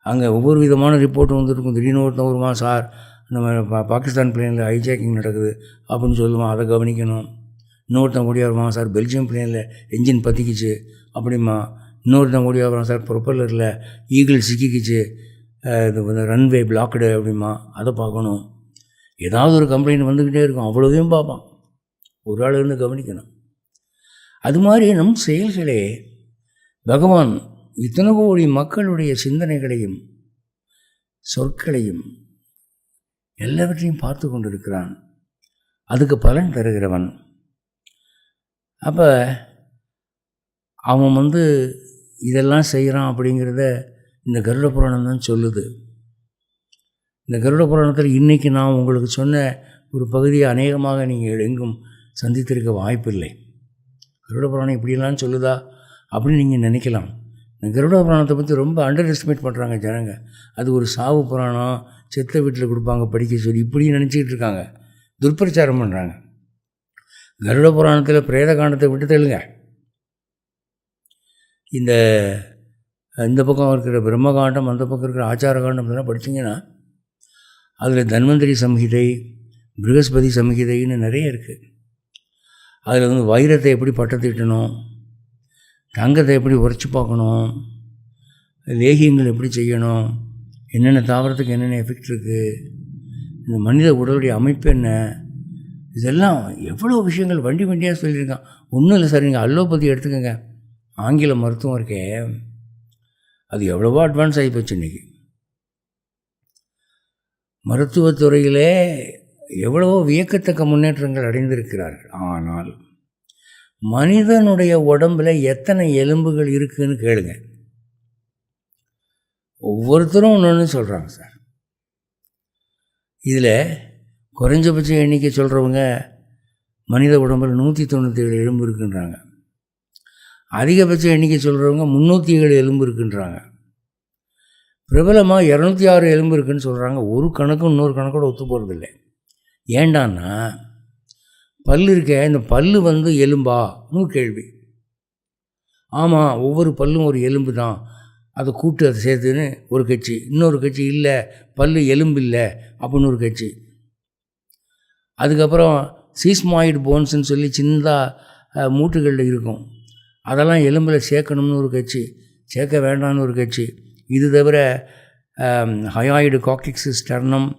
அங்கே ஒவ்வொரு விதமான ரிப்போர்ட்டும் வந்துருக்கும். திடீர்னு ஒருத்தன் வருவான், சார் நம்ம பாகிஸ்தான் பிளேனில் ஹைஜாக்கிங் நடக்குது அப்படின்னு சொல்லுவான், அதை கவனிக்கணும். இன்னொருத்தன் கூடிய வருவான், சார் பெல்ஜியம் பிளேனில் என்ஜின் பற்றிக்கிச்சு அப்படிமா. இன்னொருத்தன் கூடிய வருவான், சார் ப்ரொப்பல்லரில் ஈகிள் சிக்கிக்கிச்சு, இது வந்து ரன்வே பிளாக்டு அப்படிமா, அதை பார்க்கணும். ஏதாவது ஒரு கம்ப்ளைண்ட் வந்துக்கிட்டே இருக்கும், அவ்வளோதையும் பார்ப்பான். ஒரு ஆள் இருந்து கவனிக்கணும். அது மாதிரி நம் செயல்களே பகவான் இத்தனை கோடி மக்களுடைய சிந்தனைகளையும் சொற்களையும் எல்லாவற்றையும் பார்த்து கொண்டிருக்கிறான். அதுக்கு பலன் தருகிறவன். அப்போ அவன் வந்து இதெல்லாம் செய்கிறான் அப்படிங்கிறத இந்த கருட புராணம் தான் சொல்லுது. இந்த கருட புராணத்தில் இன்றைக்கி நான் உங்களுக்கு சொன்ன ஒரு பகுதியை அநேகமாக நீங்கள் எங்கும் சந்தித்திருக்க வாய்ப்பில்லை. கருட புராணம் இப்படிலாம் சொல்லுதா அப்படின்னு நீங்கள் நினைக்கலாம். இந்த கருட புராணத்தை பற்றி ரொம்ப அண்டர் எஸ்டிமேட் பண்ணுறாங்க ஜனங்க. அது ஒரு சாவு புராணம், செத்த வீட்டில் கொடுப்பாங்க படிக்க சொல்லி இப்படி நினச்சிக்கிட்டு இருக்காங்க, துர்பிரச்சாரம் பண்ணுறாங்க. கருட புராணத்தில் பிரேத காண்டத்தை விட்டு தள்ளுங்க. இந்த பக்கம் இருக்கிற பிரம்மகாண்டம், அந்த பக்கம் இருக்கிற ஆச்சார காண்டம் இதெல்லாம் படித்தீங்கன்னா அதில் தன்வந்திரி சம்ஹிதை, ப்ரகஸ்பதி சம்ஹிதைன்னு நிறைய இருக்குது. அதில் வந்து வைரத்தை எப்படி பட்டத்திட்டணும், தங்கத்தை எப்படி உரைச்சி பார்க்கணும், லேகியங்கள் எப்படி செய்யணும், என்னென்ன தாவரத்துக்கு என்னென்ன எஃபெக்ட் இருக்குது, இந்த மனித உடலுடைய அமைப்பு என்ன, இதெல்லாம் எவ்வளோ விஷயங்கள் வண்டி வண்டியாக சொல்லியிருக்கான். ஒன்றும் இல்லை சார், நீங்கள் அலோபதி எடுத்துக்கோங்க, ஆங்கில மருத்துவம் இருக்கே, அது எவ்வளவோ அட்வான்ஸ் ஆகி போச்சு. இன்றைக்கி மருத்துவத்துறையிலே எவ்வளவோ வியக்கத்தக்க முன்னேற்றங்கள் அடைந்திருக்கிறார்கள். ஆனால் மனிதனுடைய உடம்பில் எத்தனை எலும்புகள் இருக்குதுன்னு கேளுங்க. ஒவ்வொருத்தரும் ஒன்று சொல்கிறாங்க சார். இதில் குறைஞ்சபட்ச எண்ணிக்கை சொல்கிறவங்க மனித உடம்பில் 197 எலும்பு இருக்குன்றாங்க. அதிகபட்ச எண்ணிக்கை சொல்கிறவங்க 307 எலும்பு இருக்குன்றாங்க. பிரபலமாக 206 எலும்பு இருக்குதுன்னு சொல்கிறாங்க. ஒரு கணக்கும் இன்னொரு கணக்கோட ஒத்து போகிறதில்லை. ஏண்டான்னா பல் இருக்க, இந்த பல் வந்து எலும்பான்னு கேள்வி. ஆமாம், ஒவ்வொரு பல்லும் ஒரு எலும்பு தான், அதை கூட்டு அதை சேர்த்துன்னு ஒரு கட்சி. இன்னொரு கட்சி இல்லை, பல் எலும்பு இல்லை அப்படின்னு ஒரு கட்சி. அதுக்கப்புறம் சீஸ்மாய்டு போன்ஸ்ன்னு சொல்லி சின்னதாக மூட்டுகளில் இருக்கும், அதெல்லாம் எலும்பில் சேர்க்கணும்னு ஒரு கட்சி, சேர்க்க வேண்டாம்னு ஒரு கட்சி. இது தவிர ஹயாய்டு காக்கிக்ஸ் ஸ்டர்னம்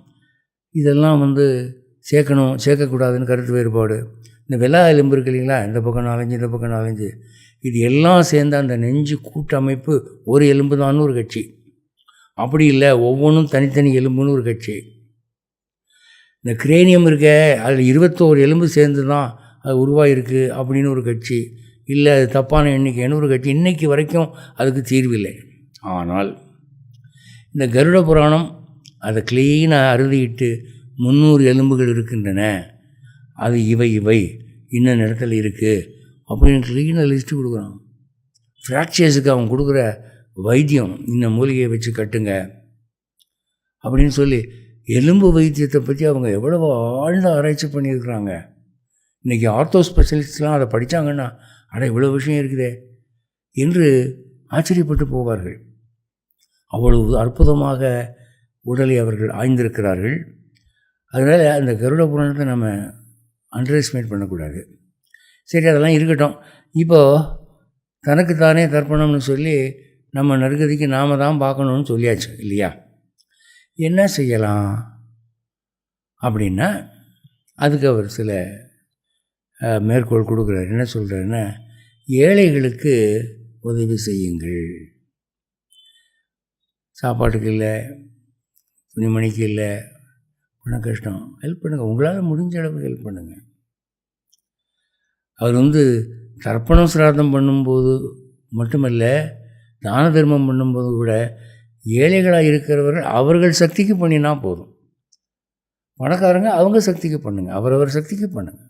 இதெல்லாம் வந்து சேர்க்கணும் சேர்க்கக்கூடாதுன்னு கருத்து வேறுபாடு. இந்த வெள்ளா எலும்பு இருக்கு இல்லைங்களா, இந்த பக்கம் 4, இந்த பக்கம் 4, இது எல்லாம் சேர்ந்த அந்த நெஞ்சு கூட்டமைப்பு ஒரு எலும்பு தான் ஒரு கட்சி. அப்படி இல்லை, ஒவ்வொன்றும் தனித்தனி எலும்புன்னு ஒரு கட்சி. இந்த கிரேனியம் இருக்க, அதில் 21 எலும்பு சேர்ந்து தான் அது உருவாகிருக்கு அப்படின்னு ஒரு கட்சி. இல்லை, அது தப்பான எண்ணிக்கைன்னு ஒரு கட்சி. இன்றைக்கி வரைக்கும் அதுக்கு தீர்வில்லை. ஆனால் இந்த கருட புராணம் அதை க்ளீனாக அறுதிட்டு 300 எலும்புகள் இருக்கின்றன, அது இவை இன்னும் இடத்துல இருக்குது அப்படின்னு க்ளீனாக லிஸ்ட்டு கொடுக்குறான். ஃப்ராக்சர்ஸுக்கு அவன் கொடுக்குற வைத்தியம், இந்த மூலிகையை வச்சு கட்டுங்க அப்படின்னு சொல்லி எலும்பு வைத்தியத்தை பற்றி அவங்க எவ்வளோ ஆழ்ந்த ஆராய்ச்சி பண்ணியிருக்கிறாங்க. இன்றைக்கி ஆர்த்தோ ஸ்பெஷலிஸ்ட்லாம் அதை படித்தாங்கன்னா, அட இவ்வளோ விஷயம் இருக்குதே என்று ஆச்சரியப்பட்டு போவார்கள். அவ்வளவு அற்புதமாக உடலை அவர்கள் ஆய்ந்திருக்கிறார்கள். அதனால் அந்த கருட புராணத்தை நம்ம அண்டர் எஸ்டிமேட் பண்ணக்கூடாது. சரி, அதெல்லாம் இருக்கட்டும். இப்போது தனக்குத்தானே தர்ப்பணம்னு சொல்லி நம்ம நற்கதிக்கு நாம் தான் பார்க்கணுன்னு சொல்லியாச்சு இல்லையா? என்ன செய்யலாம் அப்படின்னா, அதுக்கு அவர் சில மேற்கோள் கொடுக்குறார். என்ன சொல்கிறாருன்னா, ஏழைகளுக்கு உதவி செய்யுங்கள். சாப்பாட்டுக்கு இல்லை, துணிமணிக்கு இல்லை, பண கஷ்டம், ஹெல்ப் பண்ணுங்கள். உங்களால் முடிஞ்ச அளவுக்கு ஹெல்ப் பண்ணுங்கள். அவர் தர்ப்பணம் சிராதம் பண்ணும்போது மட்டுமல்ல, தான தர்மம் பண்ணும்போது கூட ஏழைகளாக இருக்கிறவர்கள் அவர்கள் சக்திக்கு பண்ணினா போதும். பணக்காரங்க அவங்க சக்திக்கு பண்ணுங்கள், அவரவர் சக்திக்கு பண்ணுங்கள்,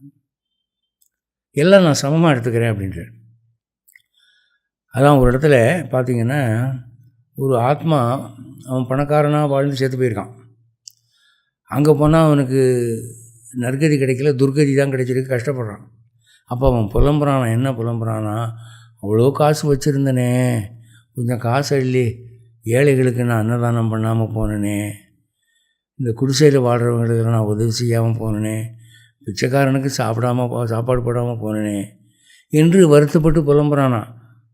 எல்லாம் நான் சமமாக எடுத்துக்கிறேன் அப்படின்றார். அதான் ஒரு இடத்துல பார்த்திங்கன்னா, ஒரு ஆத்மா அவன் பணக்காரனாக வாழ்ந்து சேர்த்து போயிருக்கான். அங்கே போனால் அவனுக்கு நற்கதி கிடைக்கல, துர்கதி தான் கிடைச்சிருக்கு, கஷ்டப்படுறான். அப்போ அவன் புலம்புறானா, என்ன புலம்புறானா, அவ்வளோ காசு வச்சுருந்தனே, கொஞ்சம் காசு அள்ளி ஏழைகளுக்கு நான் அன்னதானம் பண்ணாமல் போனேனே, இந்த குடிசையில் வாழ்கிறவங்களுக்கு நான் உதவி செய்யாமல் போனேனே, பிச்சைக்காரனுக்கு சாப்பாடு போடாமல் போனேனே என்று வருத்தப்பட்டு புலம்புறானா.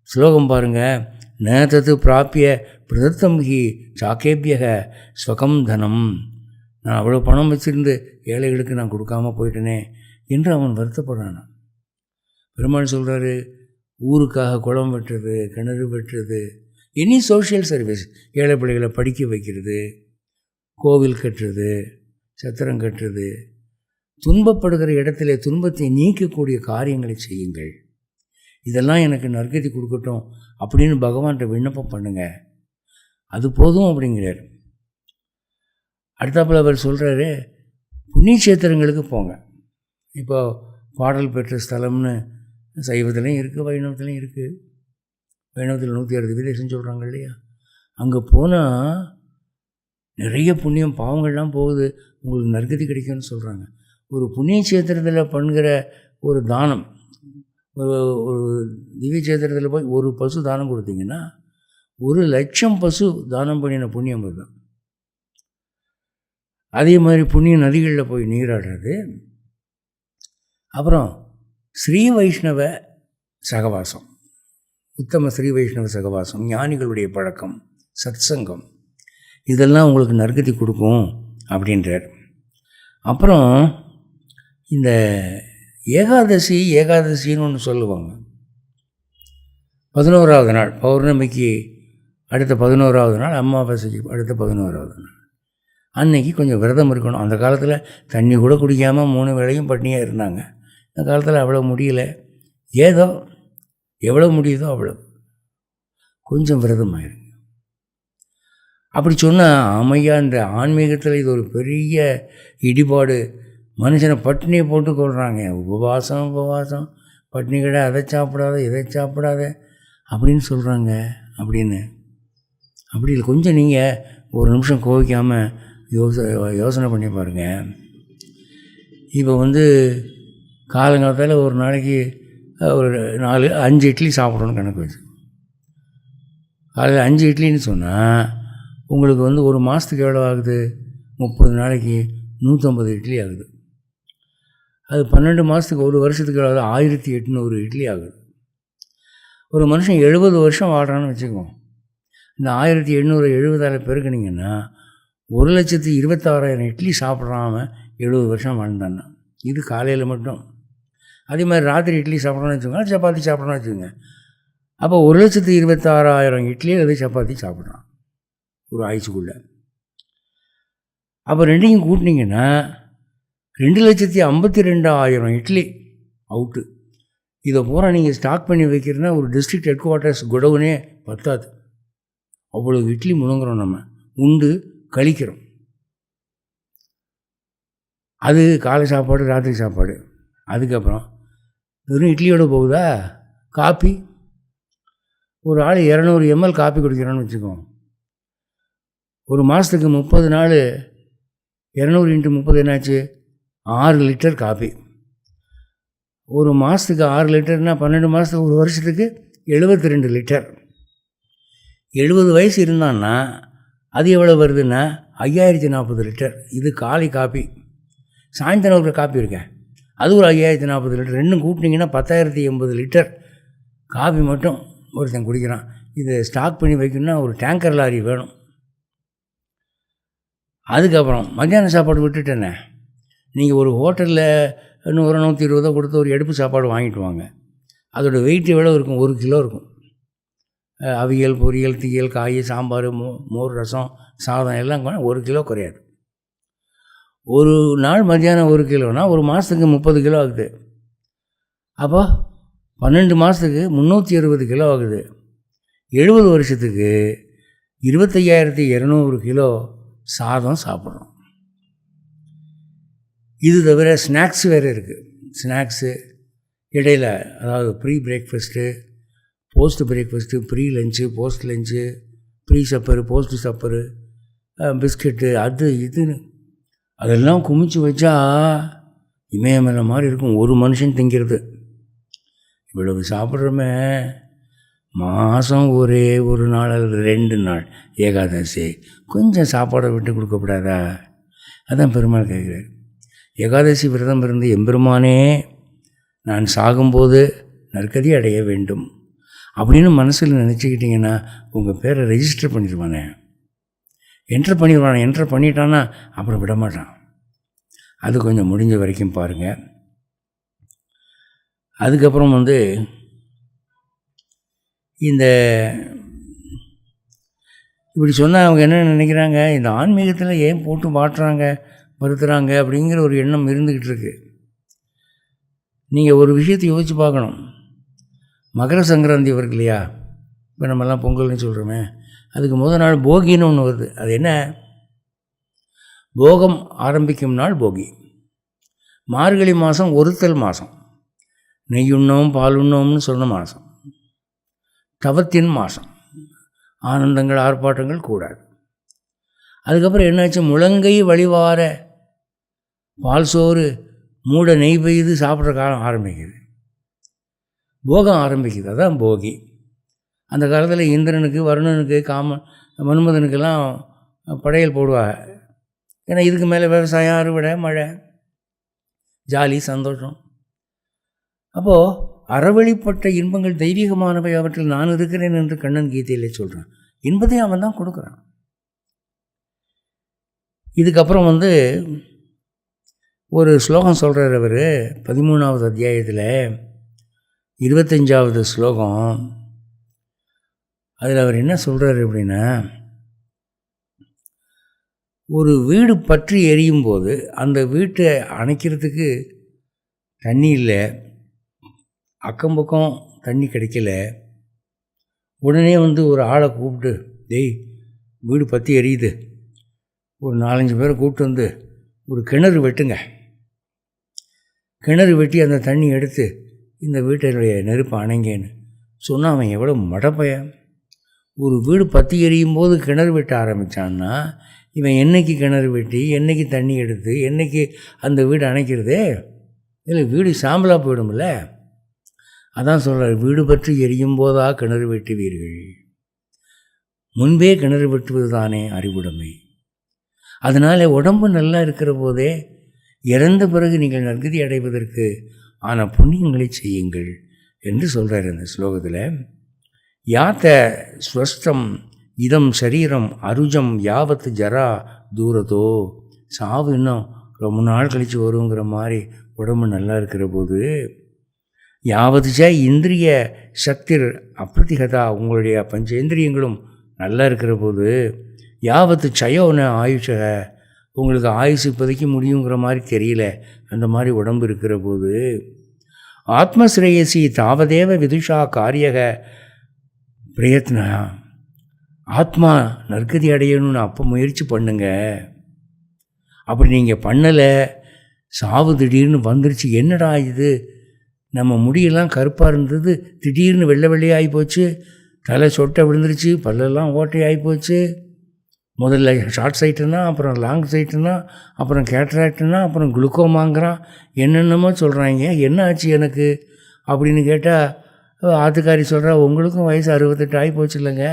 ஸ்லோகம் பாருங்கள், நேதத்து பிராப்பிய பிரதத்தம் ஹி சாக்கேபியக ஸ்வகம் தனம், நான் அவ்வளோ பணம் வச்சுருந்து ஏழைகளுக்கு நான் கொடுக்காமல் போயிட்டேனே என்று அவன் வருத்தப்படுறான். பெருமாள் சொல்கிறாரு, ஊருக்காக குளம் வெட்டுறது, கிணறு வெட்டுறது, எனி சோஷியல் சர்வீஸ், ஏழை பிள்ளைகளை படிக்க வைக்கிறது, கோவில் கட்டுறது, சத்திரம் கட்டுறது, துன்பப்படுகிற இடத்துல துன்பத்தை நீக்கக்கூடிய காரியங்களை செய்யுங்கள், இதெல்லாம் எனக்கு நற்கதி கொடுக்கட்டும் அப்படின்னு பகவான்கிட்ட விண்ணப்பம் பண்ணுங்கள், அது போதும் அப்படிங்கிறார். அடுத்தாப்பில் அவர் சொல்கிறாரு, புண்ணிய கஷேத்திரங்களுக்கு போங்க. இப்போ பாடல் பெற்ற ஸ்தலம்னு சைவத்துலேயும் இருக்குது, வைணவத்துலேயும் இருக்குது. வைணவத்தில் 106 விதேசம் சொல்கிறாங்க இல்லையா, அங்கே போனால் நிறைய புண்ணியம் பாவங்கள்லாம் போகுது, உங்களுக்கு நற்கதி கிடைக்கும்னு சொல்கிறாங்க. ஒரு புண்ணிய கஷேத்திரத்தில் பண்ணுகிற ஒரு தானம், ஒரு திவ்ய கஷேத்திரத்தில் போய் ஒரு பசு தானம் கொடுத்தீங்கன்னா 1,00,000 பசு தானம் பண்ணின புண்ணியம் வருது. அதே மாதிரி புண்ணிய நதிகளில் போய் நீராடுறது. அப்புறம் ஸ்ரீ வைஷ்ணவ சகவாசம், உத்தம ஸ்ரீ வைஷ்ணவ சகவாசம், ஞானிகளுடைய பழக்கம், சத்சங்கம், இதெல்லாம் உங்களுக்கு நற்கதி கொடுக்கும் அப்படின்றார். அப்புறம் இந்த ஏகாதசின்னு ஒன்று சொல்லுவாங்க. 11ஆவது நாள், பௌர்ணமிக்கு அடுத்த 11ஆவது நாள், அமாவாசைக்கு அடுத்த 11ஆவது நாள், அன்னைக்கு கொஞ்சம் விரதம் இருக்கணும். அந்த காலத்தில் தண்ணி கூட குடிக்காமல் 3 வேளையும் பட்னியாக இருந்தாங்க. இந்த காலத்தில் அவ்வளோ முடியல, ஏதோ எவ்வளோ முடியுதோ அவ்வளோ கொஞ்சம் விரதமாயிருங்க. அப்படி சொன்னால் ஆமையா, இந்த ஆன்மீகத்தில் இது ஒரு பெரிய இடிபாடு. மனுஷனை பட்டினியை போட்டு கொள்கிறாங்க. உபவாசம் பட்டினி கடை, அதை சாப்பிடாத இதை சாப்பிடாத அப்படின்னு சொல்கிறாங்க. அப்படி இல்லை, கொஞ்சம் நீங்கள் ஒரு நிமிஷம் கோவிக்காமல் யோசனை பண்ணி பாருங்கள். இப்போ காலங்காலத்தில் ஒரு நாளைக்கு ஒரு 4-5 இட்லி சாப்பிடணும்னு கணக்கு வச்சு, காலையில் 5 இட்லின்னு சொன்னால் உங்களுக்கு ஒரு மாதத்துக்கு எவ்வளோ ஆகுது? 30 நாளைக்கு 150 இட்லி ஆகுது. அது 12 மாதத்துக்கு, ஒரு வருஷத்துக்கு எவ்வளோ? 1800 இட்லி ஆகுது. ஒரு மனுஷன் 70 வருஷம் வாழ்கிறான்னு வச்சுக்குவோம். இந்த 1800 70ஆல் பெருக்கினீங்கன்னா 1,26,000 இட்லி சாப்பிட்றாம 70 வருஷம் வாழ்ந்தான்னா, இது காலையில் மட்டும். அதே மாதிரி ராத்திரி இட்லி சாப்பிட்றோன்னு வச்சுக்கோங்க, சப்பாத்தி சாப்பிட்றோன்னு வச்சுக்கோங்க, அப்போ 1,26,000 இட்லி அது சப்பாத்தி சாப்பிட்றான் ஒரு ஆயுசுக்குள்ளே. அப்போ ரெண்டையும் கூட்டினீங்கன்னா 2,52,000 இட்லி அவுட்டு. இதை பூரா நீங்கள் ஸ்டாக் பண்ணி வைக்கிறதுனா ஒரு டிஸ்ட்ரிக்ட் ஹெட் குவார்ட்டர்ஸ் குடவுனே பத்தாது. அவ்வளோ இட்லி முழுங்குறோம், நம்ம உண்டு கழிக்கிறோம். அது காலை சாப்பாடு, ராத்திரி சாப்பாடு. அதுக்கப்புறம் வெறும் இட்லியோடு போகுதா? காப்பி, ஒரு ஆள் 200 ml காப்பி குடிக்கிறோன்னு வச்சுக்கோம். ஒரு மாதத்துக்கு 30 நாள் 200 × 30 என்னாச்சு? 6 லிட்டர் காப்பி. ஒரு மாதத்துக்கு 6 லிட்டர்னால் 12 மாதத்துக்கு, ஒரு வருஷத்துக்கு 72 லிட்டர். 70 வயசு இருந்தான்னா அது எவ்வளோ வருதுன்னா 5040 லிட்டர். இது காலை காப்பி. சாயந்தரம் ஒரு காப்பி இருக்கேன், அது ஒரு 5040 லிட்டர். ரெண்டும் கூட்டினீங்கன்னா 10,080 லிட்டர் காஃபி மட்டும் ஒருத்தன் குடிக்கிறான். இதை ஸ்டாக் பண்ணி வைக்கணும்னா ஒரு டேங்கர் லாரி வேணும். அதுக்கப்புறம் மத்தியான சாப்பாடு விட்டுட்டேனே, நீங்கள் ஒரு ஹோட்டலில் 100-120 கொடுத்து ஒரு எடுப்பு சாப்பாடு வாங்கிட்டு வாங்க, அதோடய வெயிட் எவ்வளோ இருக்கும்? 1 கிலோ இருக்கும். அவியல், பொரியல், தீயல், காய், சாம்பார், மோர், ரசம், சாதம் எல்லாம் 1 கிலோ குறையாது. ஒரு நாள் மத்தியானம் 1 கிலோனா ஒரு மாதத்துக்கு 30 கிலோ ஆகுது. அப்போ 12 மாதத்துக்கு 360 கிலோ ஆகுது. 70 வருஷத்துக்கு 25,200 கிலோ சாதம் சாப்பிட்றோம். இது தவிர ஸ்நாக்ஸ் வேறு இருக்குது. ஸ்நாக்ஸு இடையில், அதாவது pre breakfast, post breakfast, pre lunch, post lunch, pre supper, post supper, biscuit, அது இதுன்னு அதெல்லாம் குமிச்சு வச்சா இமயமலை மாதிரி இருக்கும் ஒரு மனுஷன் திங்கிறது. இவ்வளவு சாப்பிட்றோமே, மாதம் ஒரே ஒரு நாள் அல்லது 2 நாள் ஏகாதசி கொஞ்சம் சாப்பாடை விட்டு கொடுக்கப்படாதா? அதான் பெருமாள் கேட்குறாரு. ஏகாதசி விரதம் இருந்து எம்பெருமானே நான் சாகும்போது நற்கதி அடைய வேண்டும் அப்படின்னு மனசில் நினச்சிக்கிட்டிங்கன்னா உங்கள் பேரை ரெஜிஸ்டர் பண்ணிடுவானே, என்ட்ரு பண்ணிடுவானே. என்ட்ரு பண்ணிட்டான்னா அப்புறம் விட மாட்டான். அது கொஞ்சம் முடிஞ்ச வரைக்கும் பாருங்கள். அதுக்கப்புறம் இந்த இப்படி சொன்னால் அவங்க என்ன நினைக்கிறாங்க, இந்த ஆன்மீகத்தில் ஏன் போட்டு மாட்டுறாங்க வருத்துறாங்க அப்படிங்கிற ஒரு எண்ணம் இருந்துக்கிட்டு இருக்கு. நீங்கள் ஒரு விஷயத்தை யோசித்து பார்க்கணும். மகர சங்கராந்தி வருது இல்லையா? இப்போ நம்மெல்லாம் பொங்கல்னு சொல்கிறோமே, அதுக்கு முதல் நாள் போகின்னு ஒன்று வருது. அது என்ன? போகம் ஆரம்பிக்கும் நாள் போகி. மார்கழி மாதம் ஒருத்தல் மாதம், நெய்யுண்ணோம் பாலுண்ணோம்னு சொன்ன மாதம், தவத்தின் மாதம், ஆனந்தங்கள் ஆர்ப்பாட்டங்கள் கூடாது. அதுக்கப்புறம் என்னாச்சு, முழங்கை வழிவார பால் சோறு மூட நெய் பெய்து சாப்பிட்ற காலம் ஆரம்பிக்குது, போகம் ஆரம்பிக்குது. அதான் போகி. அந்த காலத்தில் இந்திரனுக்கு, வருணனுக்கு, மன்மதனுக்கெல்லாம் படையல் போடுவாங்க. ஏன்னா இதுக்கு மேலே விவசாயம், அறுவடை, மழை, ஜாலி, சந்தோஷம். அப்போது அறவழிப்பட்ட இன்பங்கள் தெய்வீகமானவை, அவற்றில் நான் இருக்கிறேன் என்று கண்ணன் கீதையிலே சொல்கிறான். இன்பத்தை அவன் தான் கொடுக்குறான். இதுக்கப்புறம் ஒரு ஸ்லோகம் சொல்கிறார் அவர் 13வது அத்தியாயத்தில் 25வது ஸ்லோகம். அதில் அவர் என்ன சொல்கிறார் அப்படின்னா, ஒரு வீடு பற்றி எரியும் போது அந்த வீட்டை அணைக்கிறதுக்கு தண்ணி இல்லை, அக்கம் பக்கம் தண்ணி கிடைக்கல. உடனே ஒரு ஆளை கூப்பிட்டு, டேய் வீடு பற்றி எரியுது, ஒரு 4-5 பேரை கூப்பிட்டு ஒரு கிணறு வெட்டுங்க. கிணறு வெட்டி அந்த தண்ணி எடுத்து இந்த வீட்டினுடைய நெருப்பை அணைங்கன்னு சொன்னால் அவன் எவ்வளோ மடப்பையன். ஒரு வீடு பற்றி எரியும் போது கிணறு வெட்ட ஆரம்பித்தான்னா இவன் என்னைக்கு கிணறு வெட்டி, என்னைக்கு தண்ணி எடுத்து, என்னைக்கு அந்த வீடு அணைக்கிறதே? இல்லை, வீடு சாம்பலாக போயிடும்ல. அதான் சொல்கிறார், வீடு பற்றி எரியும் போதா கிணறு வெட்டுவீர்கள், முன்பே கிணறு வெட்டுவது தானே அறிவுடைமை. அதனால் உடம்பு நல்லா இருக்கிற போதே இறந்த பிறகு நீங்கள் நற்கதி அடைவதற்கு ஆன புண்ணியங்களை செய்யுங்கள் என்று சொல்கிறார் இந்த ஸ்லோகத்தில். யாத்த ஸ்வஸ்தம் இதம் சரீரம் அருஜம் யாவத்து ஜரா தூரத்தோ. சாவு இன்னும் ரொம்ப நாள் கழித்து வருங்கிற மாதிரி உடம்பு நல்லா இருக்கிற போது, யாவதுச்சா இந்திரிய சக்திர் அப்பிரதிகதா, உங்களுடைய பஞ்சேந்திரியங்களும் நல்லா இருக்கிற போது, யாவத்து சயோன ஆயுஷக, உங்களுக்கு ஆயுசு இப்போதைக்கு முடியுங்கிற மாதிரி தெரியல, அந்த மாதிரி உடம்பு இருக்கிற போது, ஆத்மஸ்ரேயசி தாவதேவ விதுஷா காரியக பிரயத்னா, ஆத்மா நற்கதி அடையணும்னு அப்போ முயற்சி பண்ணுங்க. அப்படி நீங்கள் பண்ணலை, சாவு திடீர்னு வந்துருச்சு, என்னடா இது, நம்ம முடியெல்லாம் கருப்பாக இருந்தது திடீர்னு வெள்ளை வெள்ளையாகி போச்சு, தலை சொட்டை விழுந்துருச்சு, பல்லெல்லாம் ஓட்டையாகி போச்சு, முதல்ல ஷார்ட் சைட்டுனா, அப்புறம் லாங் சைட்டுனா, அப்புறம் கேட்ராக்டுனா, அப்புறம் குளுக்கோமாங்கிறான், என்னென்னமோ சொல்கிறாங்க. என்ன ஆச்சு எனக்கு அப்படின்னு கேட்டால் ஆத்துக்காரி சொல்கிறா, உங்களுக்கும் வயசு 68 ஆகி போச்சு இல்லைங்க.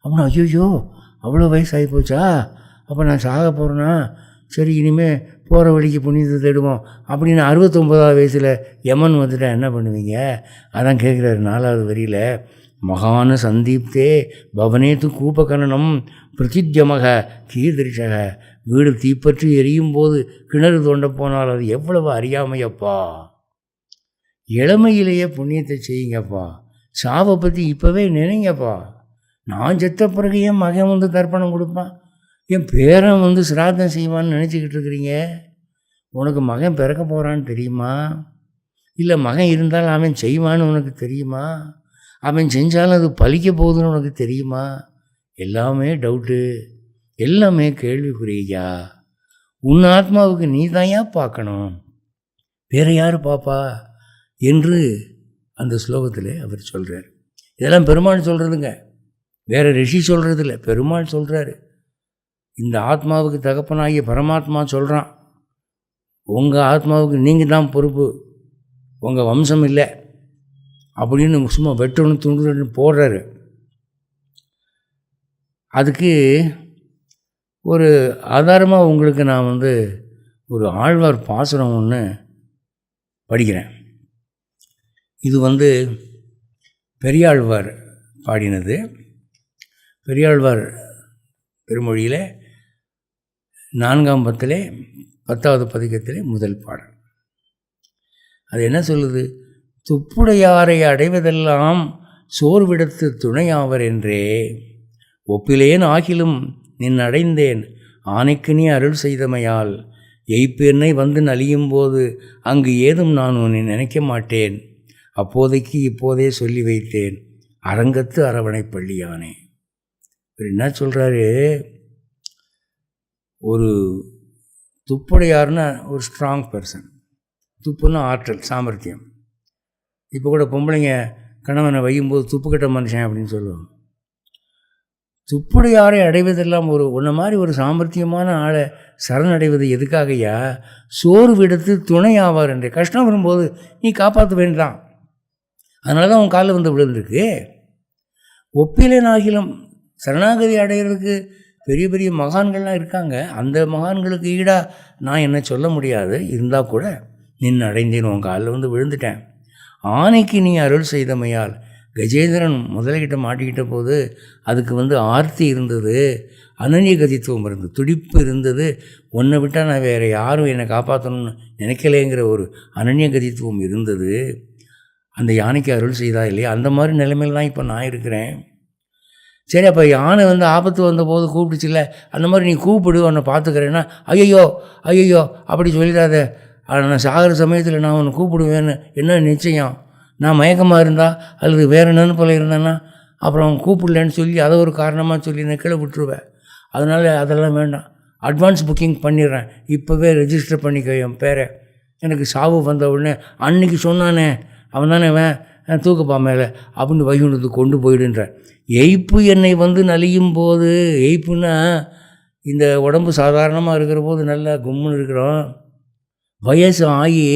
அப்படின்னா, ஐயோ அவ்வளோ வயசு ஆகி போச்சா, அப்போ நான் சாக போகிறேன்னா, சரி இனிமேல் போகிற வழிக்கு புண்ணியத்தை தேடுவோம் அப்படின்னு 69வது வயசில் யமன் வந்துட்டா என்ன பண்ணுவீங்க? அதான் கேட்குறாரு 4வது வரியில், மகான சந்தீப்தே பவனேத்து கூபகரணம் பிரதித்யமக கீர்திருஷக. வீடு தீப்பற்றி எரியும் போது கிணறு தோண்ட போனால் அது எவ்வளவு அறியாமையப்பா. இளமையிலேயே புண்ணியத்தை செய்யுங்கப்பா, சாவை பற்றி இப்போவே நினைங்கப்பா. நான் செத்த பிறகு என் மகன் தர்ப்பணம் கொடுப்பான், என் பேரன் சிராதம் செய்வான்னு நினச்சிக்கிட்டு இருக்கிறீங்க. உனக்கு மகன் பிறக்க போகிறான்னு தெரியுமா? இல்லை மகன் இருந்தாலும் அவன் செய்வான்னு உனக்கு தெரியுமா? அவன் செஞ்சாலும் அது பலிக்க போகுதுன்னு உனக்கு தெரியுமா? எல்லாமே டவுட்டு, எல்லாமே கேள்விக்குறியா. உன் ஆத்மாவுக்கு நீ தான்யா பார்க்கணும், வேறு யார் பாப்பா என்று அந்த ஸ்லோகத்தில் அவர் சொல்கிறார். இதெல்லாம் பெருமாள் சொல்கிறதுங்க, வேறு ரிஷி சொல்கிறது இல்லை, பெருமாள் சொல்கிறாரு. இந்த ஆத்மாவுக்கு தகப்பனாகிய பரமாத்மா சொல்கிறான், உங்கள் ஆத்மாவுக்கு நீங்கள் தான் பொறுப்பு, உங்கள் வம்சம் இல்லை அப்படின்னு சும்மா வெட்டணும் துண்டு போடுறாரு. அதுக்கு ஒரு ஆதாரமாக உங்களுக்கு நான் ஒரு ஆழ்வார் பாசுரம் ஒன்று படிக்கிறேன். இது பெரியாழ்வார் பாடினது. பெரியாழ்வார் திருமொழியில் 4ஆம் பத்திலே 10வது பதிகத்திலே முதல் பாடல். அது என்ன சொல்லுது? துப்புடையாரை அடைவதெல்லாம் சோர்விடத்து துணையாவர் என்றே, ஒப்பிலேன் ஆகிலும் நின் அடைந்தேன் ஆனைக்கு நீ அருள் செய்தமையால், எய்ப்பெண்ணை வந்து நலியும் போது அங்கு ஏதும் நான் உன்னை நினைக்க மாட்டேன், அப்போதைக்கு இப்போதே சொல்லி வைத்தேன் அரங்கத்து அரவணை பள்ளியானே. இவர் என்ன சொல்கிறாரு? ஒரு துப்புடையார்னா ஒரு ஸ்ட்ராங் பர்சன், துப்புன்னா ஆற்றல், சாமர்த்தியம். இப்போ கூட பொம்பளைங்க கணவனை வையும்போது துப்பு கட்ட மனுஷன் அப்படின்னு சொல்லுவாங்க. துப்புடையாரை அடைவதெல்லாம் உன்ன மாதிரி ஒரு சாமர்த்தியமான ஆளை சரணடைவது எதுக்காகையா? சோறு விடுத்து துணை ஆவார் என்றே. கஷ்டம் வரும்போது நீ காப்பாற்ற வேண்டாம், அதனால தான் உன் காலில் விழுந்திருக்கு. ஒப்பிலேனாகிலும் சரணாகதி அடைகிறதுக்கு பெரிய பெரிய மகான்கள்லாம் இருக்காங்க, அந்த மகான்களுக்கு ஈடாக நான் என்ன சொல்ல முடியாது, இருந்தால் கூட நின்று அடைந்தேன், உன் காலில் விழுந்துட்டேன். ஆனைக்கு நீ அருள் செய்தமையால், கஜேந்திரன் முதலைகிட்ட மாட்டிக்கிட்ட போது அதுக்கு ஆர்த்தி இருந்தது, அனன்ய கதித்துவம் இருந்தது, துடிப்பு இருந்தது. உன்னை விட்டால் நான் வேறு யாரும் என்னை காப்பாற்றணும்னு நினைக்கலேங்கிற ஒரு அனன்ய கதித்துவம் இருந்தது. அந்த யானைக்கு அருள் செய்தா இல்லையா? அந்த மாதிரி நிலைமையில் தான் இப்போ நான் இருக்கிறேன். சரி, அப்போ யானை ஆபத்து வந்தபோது கூப்பிடுச்சுல்ல, அந்த மாதிரி நீ கூப்பிடு, உன்னை பார்த்துக்கிறேன்னா, ஐயோ ஐயோ அப்படி சொல்லிடாத, நான் சாகிற சமயத்தில் நான் உன்னை கூப்பிடுவேன்னு என்ன நிச்சயம்? நான் மயக்கமாக இருந்தால் அல்லது வேறு என்னன்னு போல இருந்தேன்னா அப்புறம் கூப்பிடலன்னு சொல்லி அதை ஒரு காரணமாக சொல்லி நான் கீழே விட்டுருவேன். அதனால் அதெல்லாம் வேண்டாம், அட்வான்ஸ் புக்கிங் பண்ணிடுறேன், இப்போவே ரெஜிஸ்டர் பண்ணிக்க என் பேரை. எனக்கு சாவு வந்த உடனே அன்றைக்கி சொன்னானே அவன் தானே தூக்குப்பா மேலே அப்படின்னு வைகுண்டத்துக்கு கொண்டு போயிடுன்ற. எய்ப்பு என்னை நலியும் போது, எய்ப்புன்னா இந்த உடம்பு சாதாரணமாக இருக்கிற போது நல்லா கும்முன்னு இருக்கிறோம், வயசு ஆகி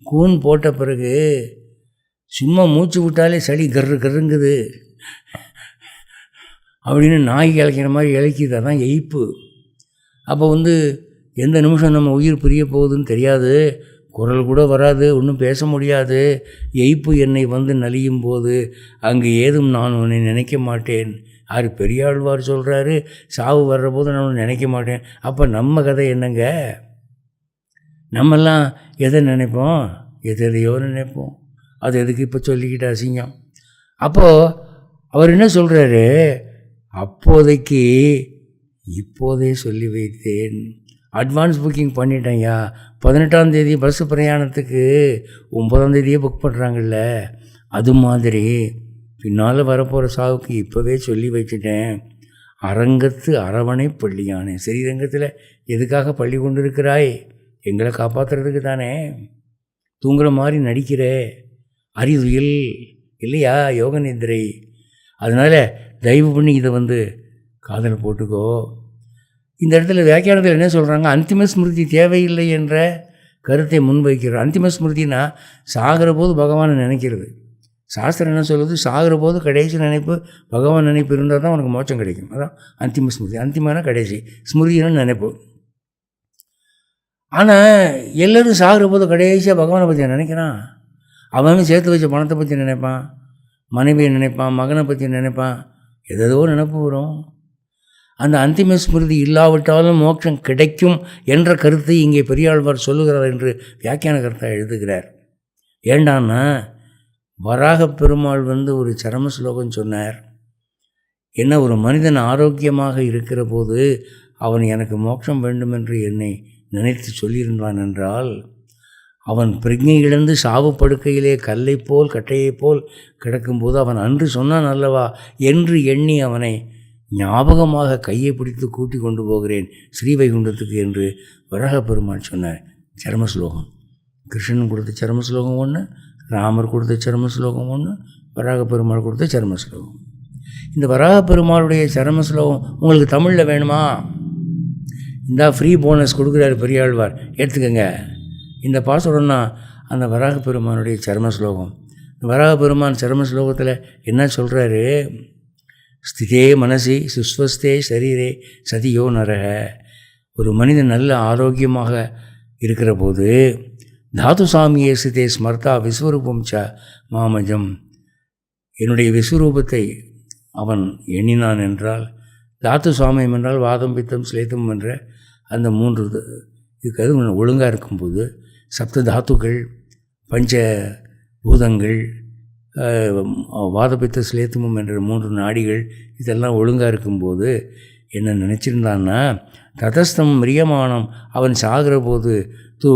கூன் போட்ட பிறகு சும்மா மூச்சு விட்டாலே சளி கருங்குது அப்படின்னு நாய் இழைக்கிற மாதிரி இழைக்கிது, அதான் எய்ப்பு. அப்போ எந்த நிமிஷம் நம்ம உயிர் பிரிய போகுதுன்னு தெரியாது, குரல் கூட வராது, ஒன்றும் பேச முடியாது. எய்ப்பு என்னை நலியும் போது அங்கு ஏதும் நான் உன்னை நினைக்க மாட்டேன். யார்? பெரியாழ்வார் சொல்கிறாரு, சாவு வர்ற போது நான் ஒன்று நினைக்க மாட்டேன். அப்போ நம்ம கதை என்னங்க? நம்மெல்லாம் எதை நினைப்போம்? எதையோ நினைப்போம். அது எதுக்கு இப்போ சொல்லிக்கிட்டு அசிங்கம்? அப்போது அவர் என்ன சொல்கிறாரு? அப்போதைக்கு இப்போதே சொல்லி வைத்தேன், அட்வான்ஸ் புக்கிங் பண்ணிட்டேன்யா. 18ஆம் தேதி பஸ்ஸு பிரயாணத்துக்கு 9ஆம் தேதியே புக் பண்ணுறாங்கல்ல, அது மாதிரி பின்னால் வரப்போகிற சாவுக்கு இப்போவே சொல்லி வச்சுட்டேன். அரங்கத்து அரவணை பள்ளியானே. ஸ்ரீரங்கத்தில் எதுக்காக பள்ளி கொண்டு இருக்கிறாய்? எங்களை காப்பாற்றுறதுக்கு தானே. தூங்குற மாதிரி நடிக்கிற அறிவுயில் இல்லையா, யோக நிதிரை. அதனால் தயவு பண்ணி இதை காதில் போட்டுக்கோ. இந்த இடத்துல வியாக்கியானத்தில் என்ன சொல்கிறாங்க? அந்திம ஸ்மிருதி தேவையில்லை என்ற கருத்தை முன்வைக்கிறார். அந்திம ஸ்மிருதினா சாகிற போது பகவானை நினைக்கிறது. சாஸ்திரம் என்ன சொல்லுது? சாகிற போது கடைசி நினைப்பு, பகவான் நினைப்பு இருந்தால் தான் உனக்கு மோட்சம் கிடைக்கும். அதான் அந்திம ஸ்மிருதி. அந்திமான கடைசி, ஸ்மிருதின்னு நினைப்பு. ஆனால் எல்லோரும் சாகிற போது கடைசியாக பகவானை பற்றி நினைக்கிறான். அவன் சேர்த்து வச்ச பணத்தை பற்றி நினைப்பான், மனைவியை நினைப்பான், மகனை பற்றி நினைப்பான், ஏதோ நினைப்பு வரும். அந்த அந்திம ஸ்மிருதி இல்லாவிட்டாலும் மோட்சம் கிடைக்கும் என்ற கருத்தை இங்கே பெரியாழ்வார் சொல்லுகிறார் என்று வியாக்கியான கருத்தை எழுதுகிறார். ஏண்டான்னா வராக பெருமாள் ஒரு சரம ஸ்லோகம் சொன்னார். என்ன, ஒரு மனிதன் ஆரோக்கியமாக இருக்கிற போது அவன் எனக்கு மோட்சம் வேண்டும் என்று என்னை நினைத்து சொல்லியிருந்தான் என்றால், அவன் பிரஜை இழந்து சாவு படுக்கையிலே கல்லை போல் கட்டையைப் போல் கிடக்கும்போது அவன் அன்று சொன்னான் அல்லவா என்று எண்ணி அவனை ஞாபகமாக கையை பிடித்து கூட்டி கொண்டு போகிறேன் ஸ்ரீவைகுண்டத்துக்கு என்று வராகப்பெருமான் சொன்னார். சர்மஸ்லோகம் கிருஷ்ணன் கொடுத்த சர்மஸ்லோகம் ஒன்று, ராமர் கொடுத்த சர்மஸ்லோகம் ஒன்று, வராகப்பெருமாள் கொடுத்த சர்மஸ்லோகம். இந்த வராகப்பெருமாளுடைய சர்மஸ்லோகம் உங்களுக்கு தமிழில் வேணுமா? இந்த ஃப்ரீ போனஸ் கொடுக்குறாரு பெரியாழ்வார், எடுத்துக்கங்க. இந்த பாசுரம்னா அந்த வராகப்பெருமானுடைய சர்மஸ்லோகம். வராகப்பெருமான் சர்மஸ்லோகத்தில் என்ன சொல்கிறாரு? ஸ்திதே மனசி சுஸ்வஸ்தே சரீரே சதியோ நரக. ஒரு மனிதன் நல்ல ஆரோக்கியமாக இருக்கிற போது தாது சாமியே சிதே ஸ்மர்த்தா விஸ்வரூபம் ச மாமஜம், என்னுடைய விஸ்வரூபத்தை அவன் எண்ணினான் என்றால், தாத்து சுவாமியம் என்றால் வாதம் பித்தம் ஸ்லேத்தம் என்ற அந்த 3 இதுக்கு அது ஒழுங்காக இருக்கும்போது, சப்த தாத்துக்கள் பஞ்ச பூதங்கள் வாதபித்த ஸ்லேத்தமும் என்ற 3 நாடிகள் இதெல்லாம் ஒழுங்காக இருக்கும்போது என்ன நினச்சிருந்தான்னா, ததஸ்தம் மிரியமானம், அவன் சாகிற போது தூ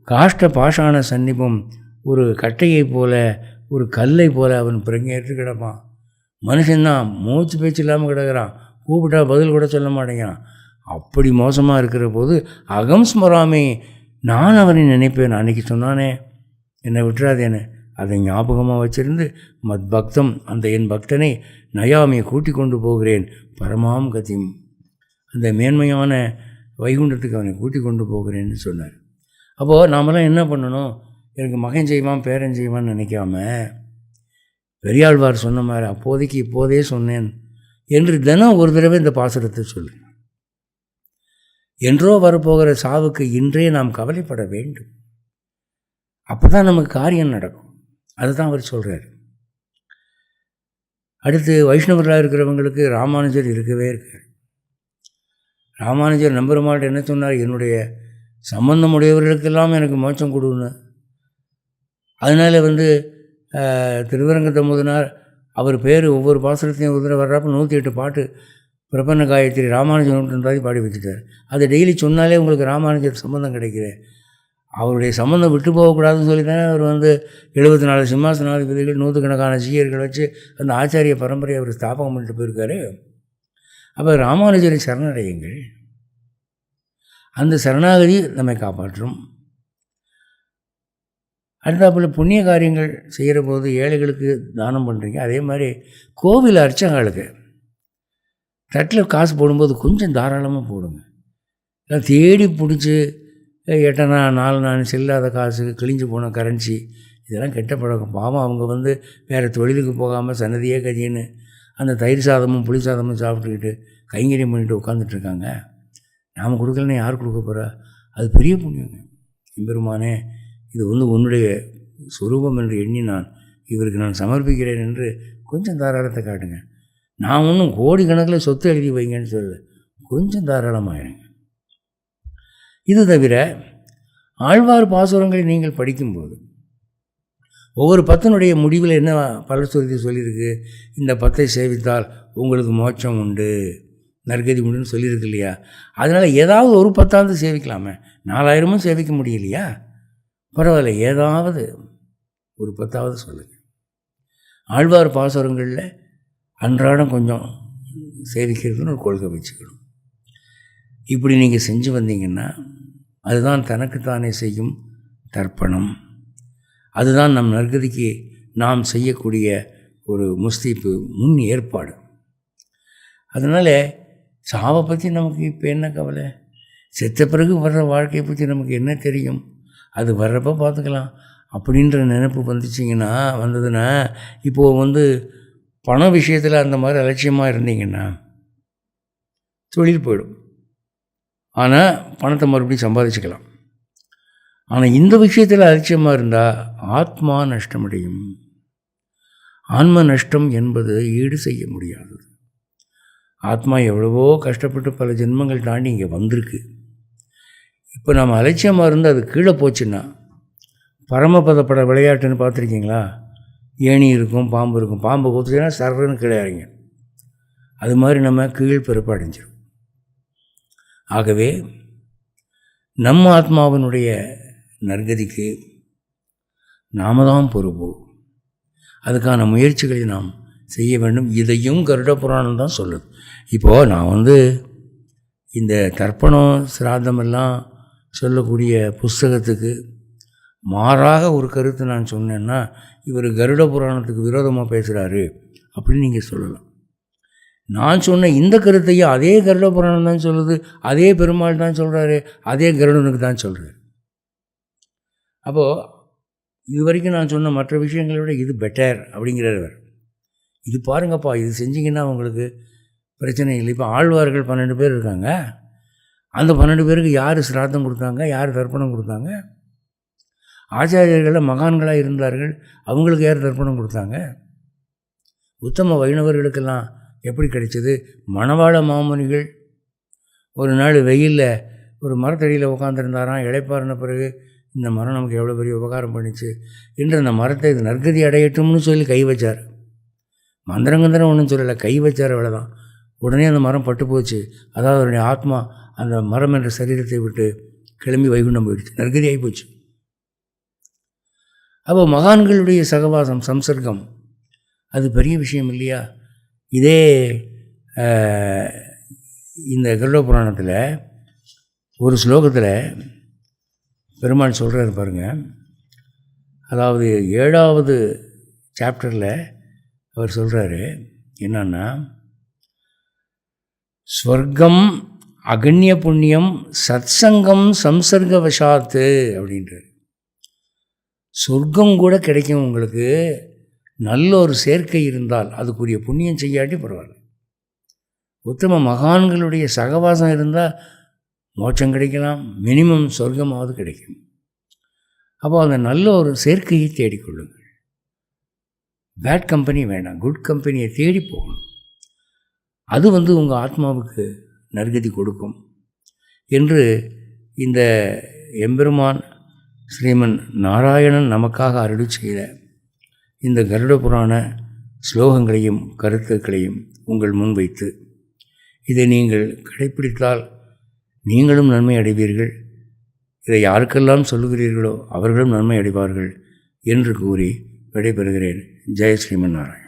காஷ்ட பாஷாண சன்னிபம், ஒரு கட்டையை போல ஒரு கல்லை போல அவன் பிரங்கேற்று கிடப்பான். மனுஷன்தான் மூச்சு பேச்சு இல்லாமல் கிடக்கிறான், கூப்பிட்டா பதில் கூட சொல்ல மாட்டேங்கிறான். அப்படி மோசமாக இருக்கிற போது அகம் ஸ்மராமி, நான் அவனை நினைப்பேன். அன்றைக்கி சொன்னானே என்னை விட்டுறாதேன்னு, அதை ஞாபகமாக வச்சிருந்து மத் பக்தம், அந்த என் பக்தனை நயாமியை கூட்டி கொண்டு போகிறேன் பரமாம் கதிம், அந்த மேன்மையான வைகுண்டத்துக்கு அவனை கூட்டி கொண்டு போகிறேன்னு சொன்னார். அப்போது நாமெல்லாம் என்ன பண்ணணும்? எனக்கு மகன் செய்வான் பேரன் செய்வான்னு நினைக்காம, பெரியாழ்வார் சொன்ன மாதிரி அப்போதைக்கு இப்போதே சொன்னேன் என்று தினம் ஒரு தடவை இந்த பாசுரத்தை சொல்லு. என்றோ வரப்போகிற சாவுக்கு இன்றே நாம் கவலைப்பட வேண்டும். அப்போ தான் நமக்கு காரியம் நடக்கும். அதுதான் அவர் சொல்கிறார். அடுத்து வைஷ்ணவர்களாக இருக்கிறவங்களுக்கு ராமானுஜர் இருக்கவே இருக்கார். ராமானுஜர் நம்பெருமாள்கிட்ட என்ன சொன்னார்? என்னுடைய சம்பந்தம் உடையவர்களுக்கெல்லாம் எனக்கு மோட்சம் கொடுன்னு. அதனால் திருவரங்கத்தை முதனார் அவர் பேர் ஒவ்வொரு பாசுரத்தையும் ஒரு தடவை வர்றப்போ 108 பாட்டு பிரபன்ன காயத்ரி ராமானுஜன் பாடி வச்சுட்டார். அதை டெய்லி சொன்னாலே உங்களுக்கு ராமானுஜர் சம்பந்தம் கிடைக்கிறேன். அவருடைய சம்பந்தம் விட்டு போகக்கூடாதுன்னு சொல்லி தானே அவர் 74 சிம்மாசனாதிபதிகள் 100கணக்கான சீயர்கள் வச்சு அந்த ஆச்சாரிய பரம்பரையை அவர் ஸ்தாபகம் பண்ணிட்டு போயிருக்காரு. அப்போ ராமானுஜரை சரணடையுங்கள், அந்த சரணாகதி நம்மை காப்பாற்றும். அடுத்தாப்பில் புண்ணிய காரியங்கள் செய்கிற போது ஏழைகளுக்கு தானம் பண்ணுறீங்க. அதே மாதிரி கோவில் அர்ச்சகர்களுக்கு தட்டில் காசு போடும்போது கொஞ்சம் தாராளமாக போடுங்க. தேடி பிடிச்சி 8 அணா 4 அணா செல்லாத காசு, கிழிஞ்சு போன கரன்சி, இதெல்லாம் கெட்ட பழக்கம். பாவம் அவங்க வேறு தொழிலுக்கு போகாமல் சன்னதியே கதின்னு அந்த தயிர் சாதமும் புளி சாதமும் சாப்பிட்டுக்கிட்டு கைங்கரியம் பண்ணிட்டு உட்காந்துட்ருக்காங்க. நாம் கொடுக்கலன்னா யார் கொடுக்க போகிறா? அது பெரிய புண்ணியங்க. எம்பெருமானே, இது உன்னுடைய சுரூபம் என்று எண்ணி நான் இவருக்கு நான் சமர்ப்பிக்கிறேன் என்று கொஞ்சம் தாராளத்தை காட்டுங்க. நான் ஒன்றும் கோடிக்கணக்கில் சொத்து எழுதி வைங்கன்னு சொல்லலை, கொஞ்சம் தாராளமாகிடுங்க. இது தவிர ஆழ்வார் பாசுரங்களை நீங்கள் படிக்கும்போது ஒவ்வொரு பத்தினுடைய முடிவில் என்ன பலஸ்ருதி சொல்லியிருக்கு? இந்த 10 சேவித்தால் உங்களுக்கு மோட்சம் உண்டு, நற்கதி உண்டுன்னு சொல்லியிருக்கு இல்லையா? அதனால் ஏதாவது ஒரு 10ஆவது சேவிக்கலாமே. 4000 சேவிக்க முடியலையா? பரவாயில்ல, ஏதாவது ஒரு 10ஆவது சொல்லுங்கள். ஆழ்வார் பாசுரங்களில் அன்றாடம் கொஞ்சம் சேவிக்கிறதுன்னு ஒரு கொள்கை வச்சுக்கணும். இப்படி நீங்கள் செஞ்சு வந்தீங்கன்னா அதுதான் தனக்குத்தானே செய்யும் தர்ப்பணம். அதுதான் நம் நற்கதிக்கு நாம் செய்யக்கூடிய ஒரு முஸ்தீப்பு, முன் ஏற்பாடு. அதனால் சாவை பற்றி நமக்கு இப்போ என்ன கவலை? செத்த பிறகு வர்ற வாழ்க்கையை பற்றி நமக்கு என்ன தெரியும்? அது வர்றப்போ பார்த்துக்கலாம் அப்படின்ற நினைப்பு வந்ததுன்னா இப்போது பண விஷயத்தில் அந்த மாதிரி அலட்சியமாக இருந்தீங்கன்னா தொழில் போயிடும். ஆனால் பணத்தை மறுபடியும் சம்பாதிச்சுக்கலாம். ஆனால் இந்த விஷயத்தில் அலட்சியமாக இருந்தால் ஆத்மா நஷ்டமடையும். ஆன்ம நஷ்டம் என்பது ஈடு செய்ய முடியாதது. ஆத்மா எவ்வளவோ கஷ்டப்பட்டு பல ஜென்மங்கள் தாண்டி இங்கே வந்திருக்கு. இப்போ நம்ம அலட்சியமாக இருந்து அது கீழே போச்சுன்னா, பரமபதப்பட விளையாட்டுன்னு பார்த்துருக்கீங்களா? ஏணி இருக்கும், பாம்பு இருக்கும். பாம்பு கொடுத்துச்சுன்னா சர்றன்னு கீழே இறங்க. அது மாதிரி நம்ம கீழ் பிறப்பு அடைஞ்சிடும். ஆகவே நம்ம ஆத்மாவினுடைய நற்கதிக்கு நாம தான் பொறுப்பு. அதுக்கான முயற்சிகளை நாம் செய்ய வேண்டும். இதையும் கருட புராணம் தான் சொல்லுது. இப்போது நான் இந்த தர்ப்பணம் சிராதமெல்லாம் சொல்லக்கூடிய புஸ்தகத்துக்கு மாறாக ஒரு கருத்து நான் சொன்னேன்னா இவர் கருட புராணத்துக்கு விரோதமாக பேசுகிறாரு அப்படின்னு நீங்கள் சொல்லலாம். நான் சொன்ன இந்த கருத்தையும் அதே கருட புராணம் தான் சொல்லுது, அதே பெருமாள் தான் சொல்கிறாரு, அதே கருடனுக்கு தான் சொல்கிறார். அப்போது இது வரைக்கும் நான் சொன்ன மற்ற விஷயங்களை விட இது பெட்டர் அப்படிங்கிறவர். இது பாருங்கப்பா, இது செஞ்சிங்கன்னா உங்களுக்கு பிரச்சனை இல்லை. இப்போ ஆழ்வார்கள் 12 பேர் இருக்காங்க. அந்த 12 பேருக்கு யார் சிராத்தம் கொடுத்தாங்க, யார் தர்ப்பணம் கொடுத்தாங்க? ஆச்சாரியர்களில் மகான்களாக இருந்தார்கள், அவங்களுக்கு யார் தர்ப்பணம் கொடுத்தாங்க? உத்தம வைணவர்களுக்கெல்லாம் எப்படி கிடைச்சது? மணவாள மாமுனிகள் ஒரு நாள் வெயிலில் ஒரு மரத்தடியில் உட்காந்துருந்தாராம். இளைப்பாறின பிறகு இந்த மரம் நமக்கு எவ்வளோ பெரிய உபகாரம் பண்ணிச்சு என்று அந்த மரத்தை நற்கதி அடையட்டும்னு சொல்லி கை வச்சார். மந்திரங்கந்திரம் ஒன்றும் சொல்லலை, கை வச்சார், அவ்வளோதான். உடனே அந்த மரம் பட்டு போச்சு. அதாவது அவருடைய ஆத்மா அந்த மரம் என்ற சரீரத்தை விட்டு கிளம்பி வைகுண்டம் போயிடுச்சு, நற்கதி ஆகி போச்சு. அப்போ மகான்களுடைய சகவாசம், சம்சர்க்கம், அது பெரிய விஷயம் இல்லையா? இதே இந்த கருட புராணத்தில் ஒரு ஸ்லோகத்தில் பெருமாள் சொல்கிறார் பாருங்க. அதாவது 7வது சாப்டரில் அவர் சொல்கிறாரு என்னன்னா, ஸ்வர்க்கம் அகண்ய புண்ணியம் சத்சங்கம் சம்சர்கவசாத்து அப்படின்றார். சொர்க்கம் கூட கிடைக்கும் உங்களுக்கு, நல்ல ஒரு சேர்க்கை இருந்தால். அதுக்குரிய புண்ணியம் செய்யாட்டி பரவாயில்ல. உத்தம மகான்களுடைய சகவாசம் இருந்தால் மோட்சம் கிடைக்கலாம், மினிமம் சொர்க்கமாவது கிடைக்கும். அப்போ அந்த நல்ல ஒரு சேர்க்கையை தேடிக்கொள்ளுங்கள். பேட் கம்பெனி வேண்டாம், குட் கம்பெனியை தேடி போகணும். அது உங்கள் ஆத்மாவுக்கு நற்கதி கொடுக்கும் என்று இந்த எம்பெருமான் ஸ்ரீமன் நாராயணன் நமக்காக அருளி செய்த இந்த கருட புராண ஸ்லோகங்களையும் கருத்துக்களையும் உங்கள் முன் வைத்து இதை நீங்கள் கடைப்பிடித்தால் நீங்களும் நன்மை அடைவீர்கள். இதை யாருக்கெல்லாம் சொல்லுகிறீர்களோ அவர்களும் நன்மை அடைவார்கள் என்று கூறி விடைபெறுகிறேன். ஜெய ஸ்ரீமன் நாராயணன்.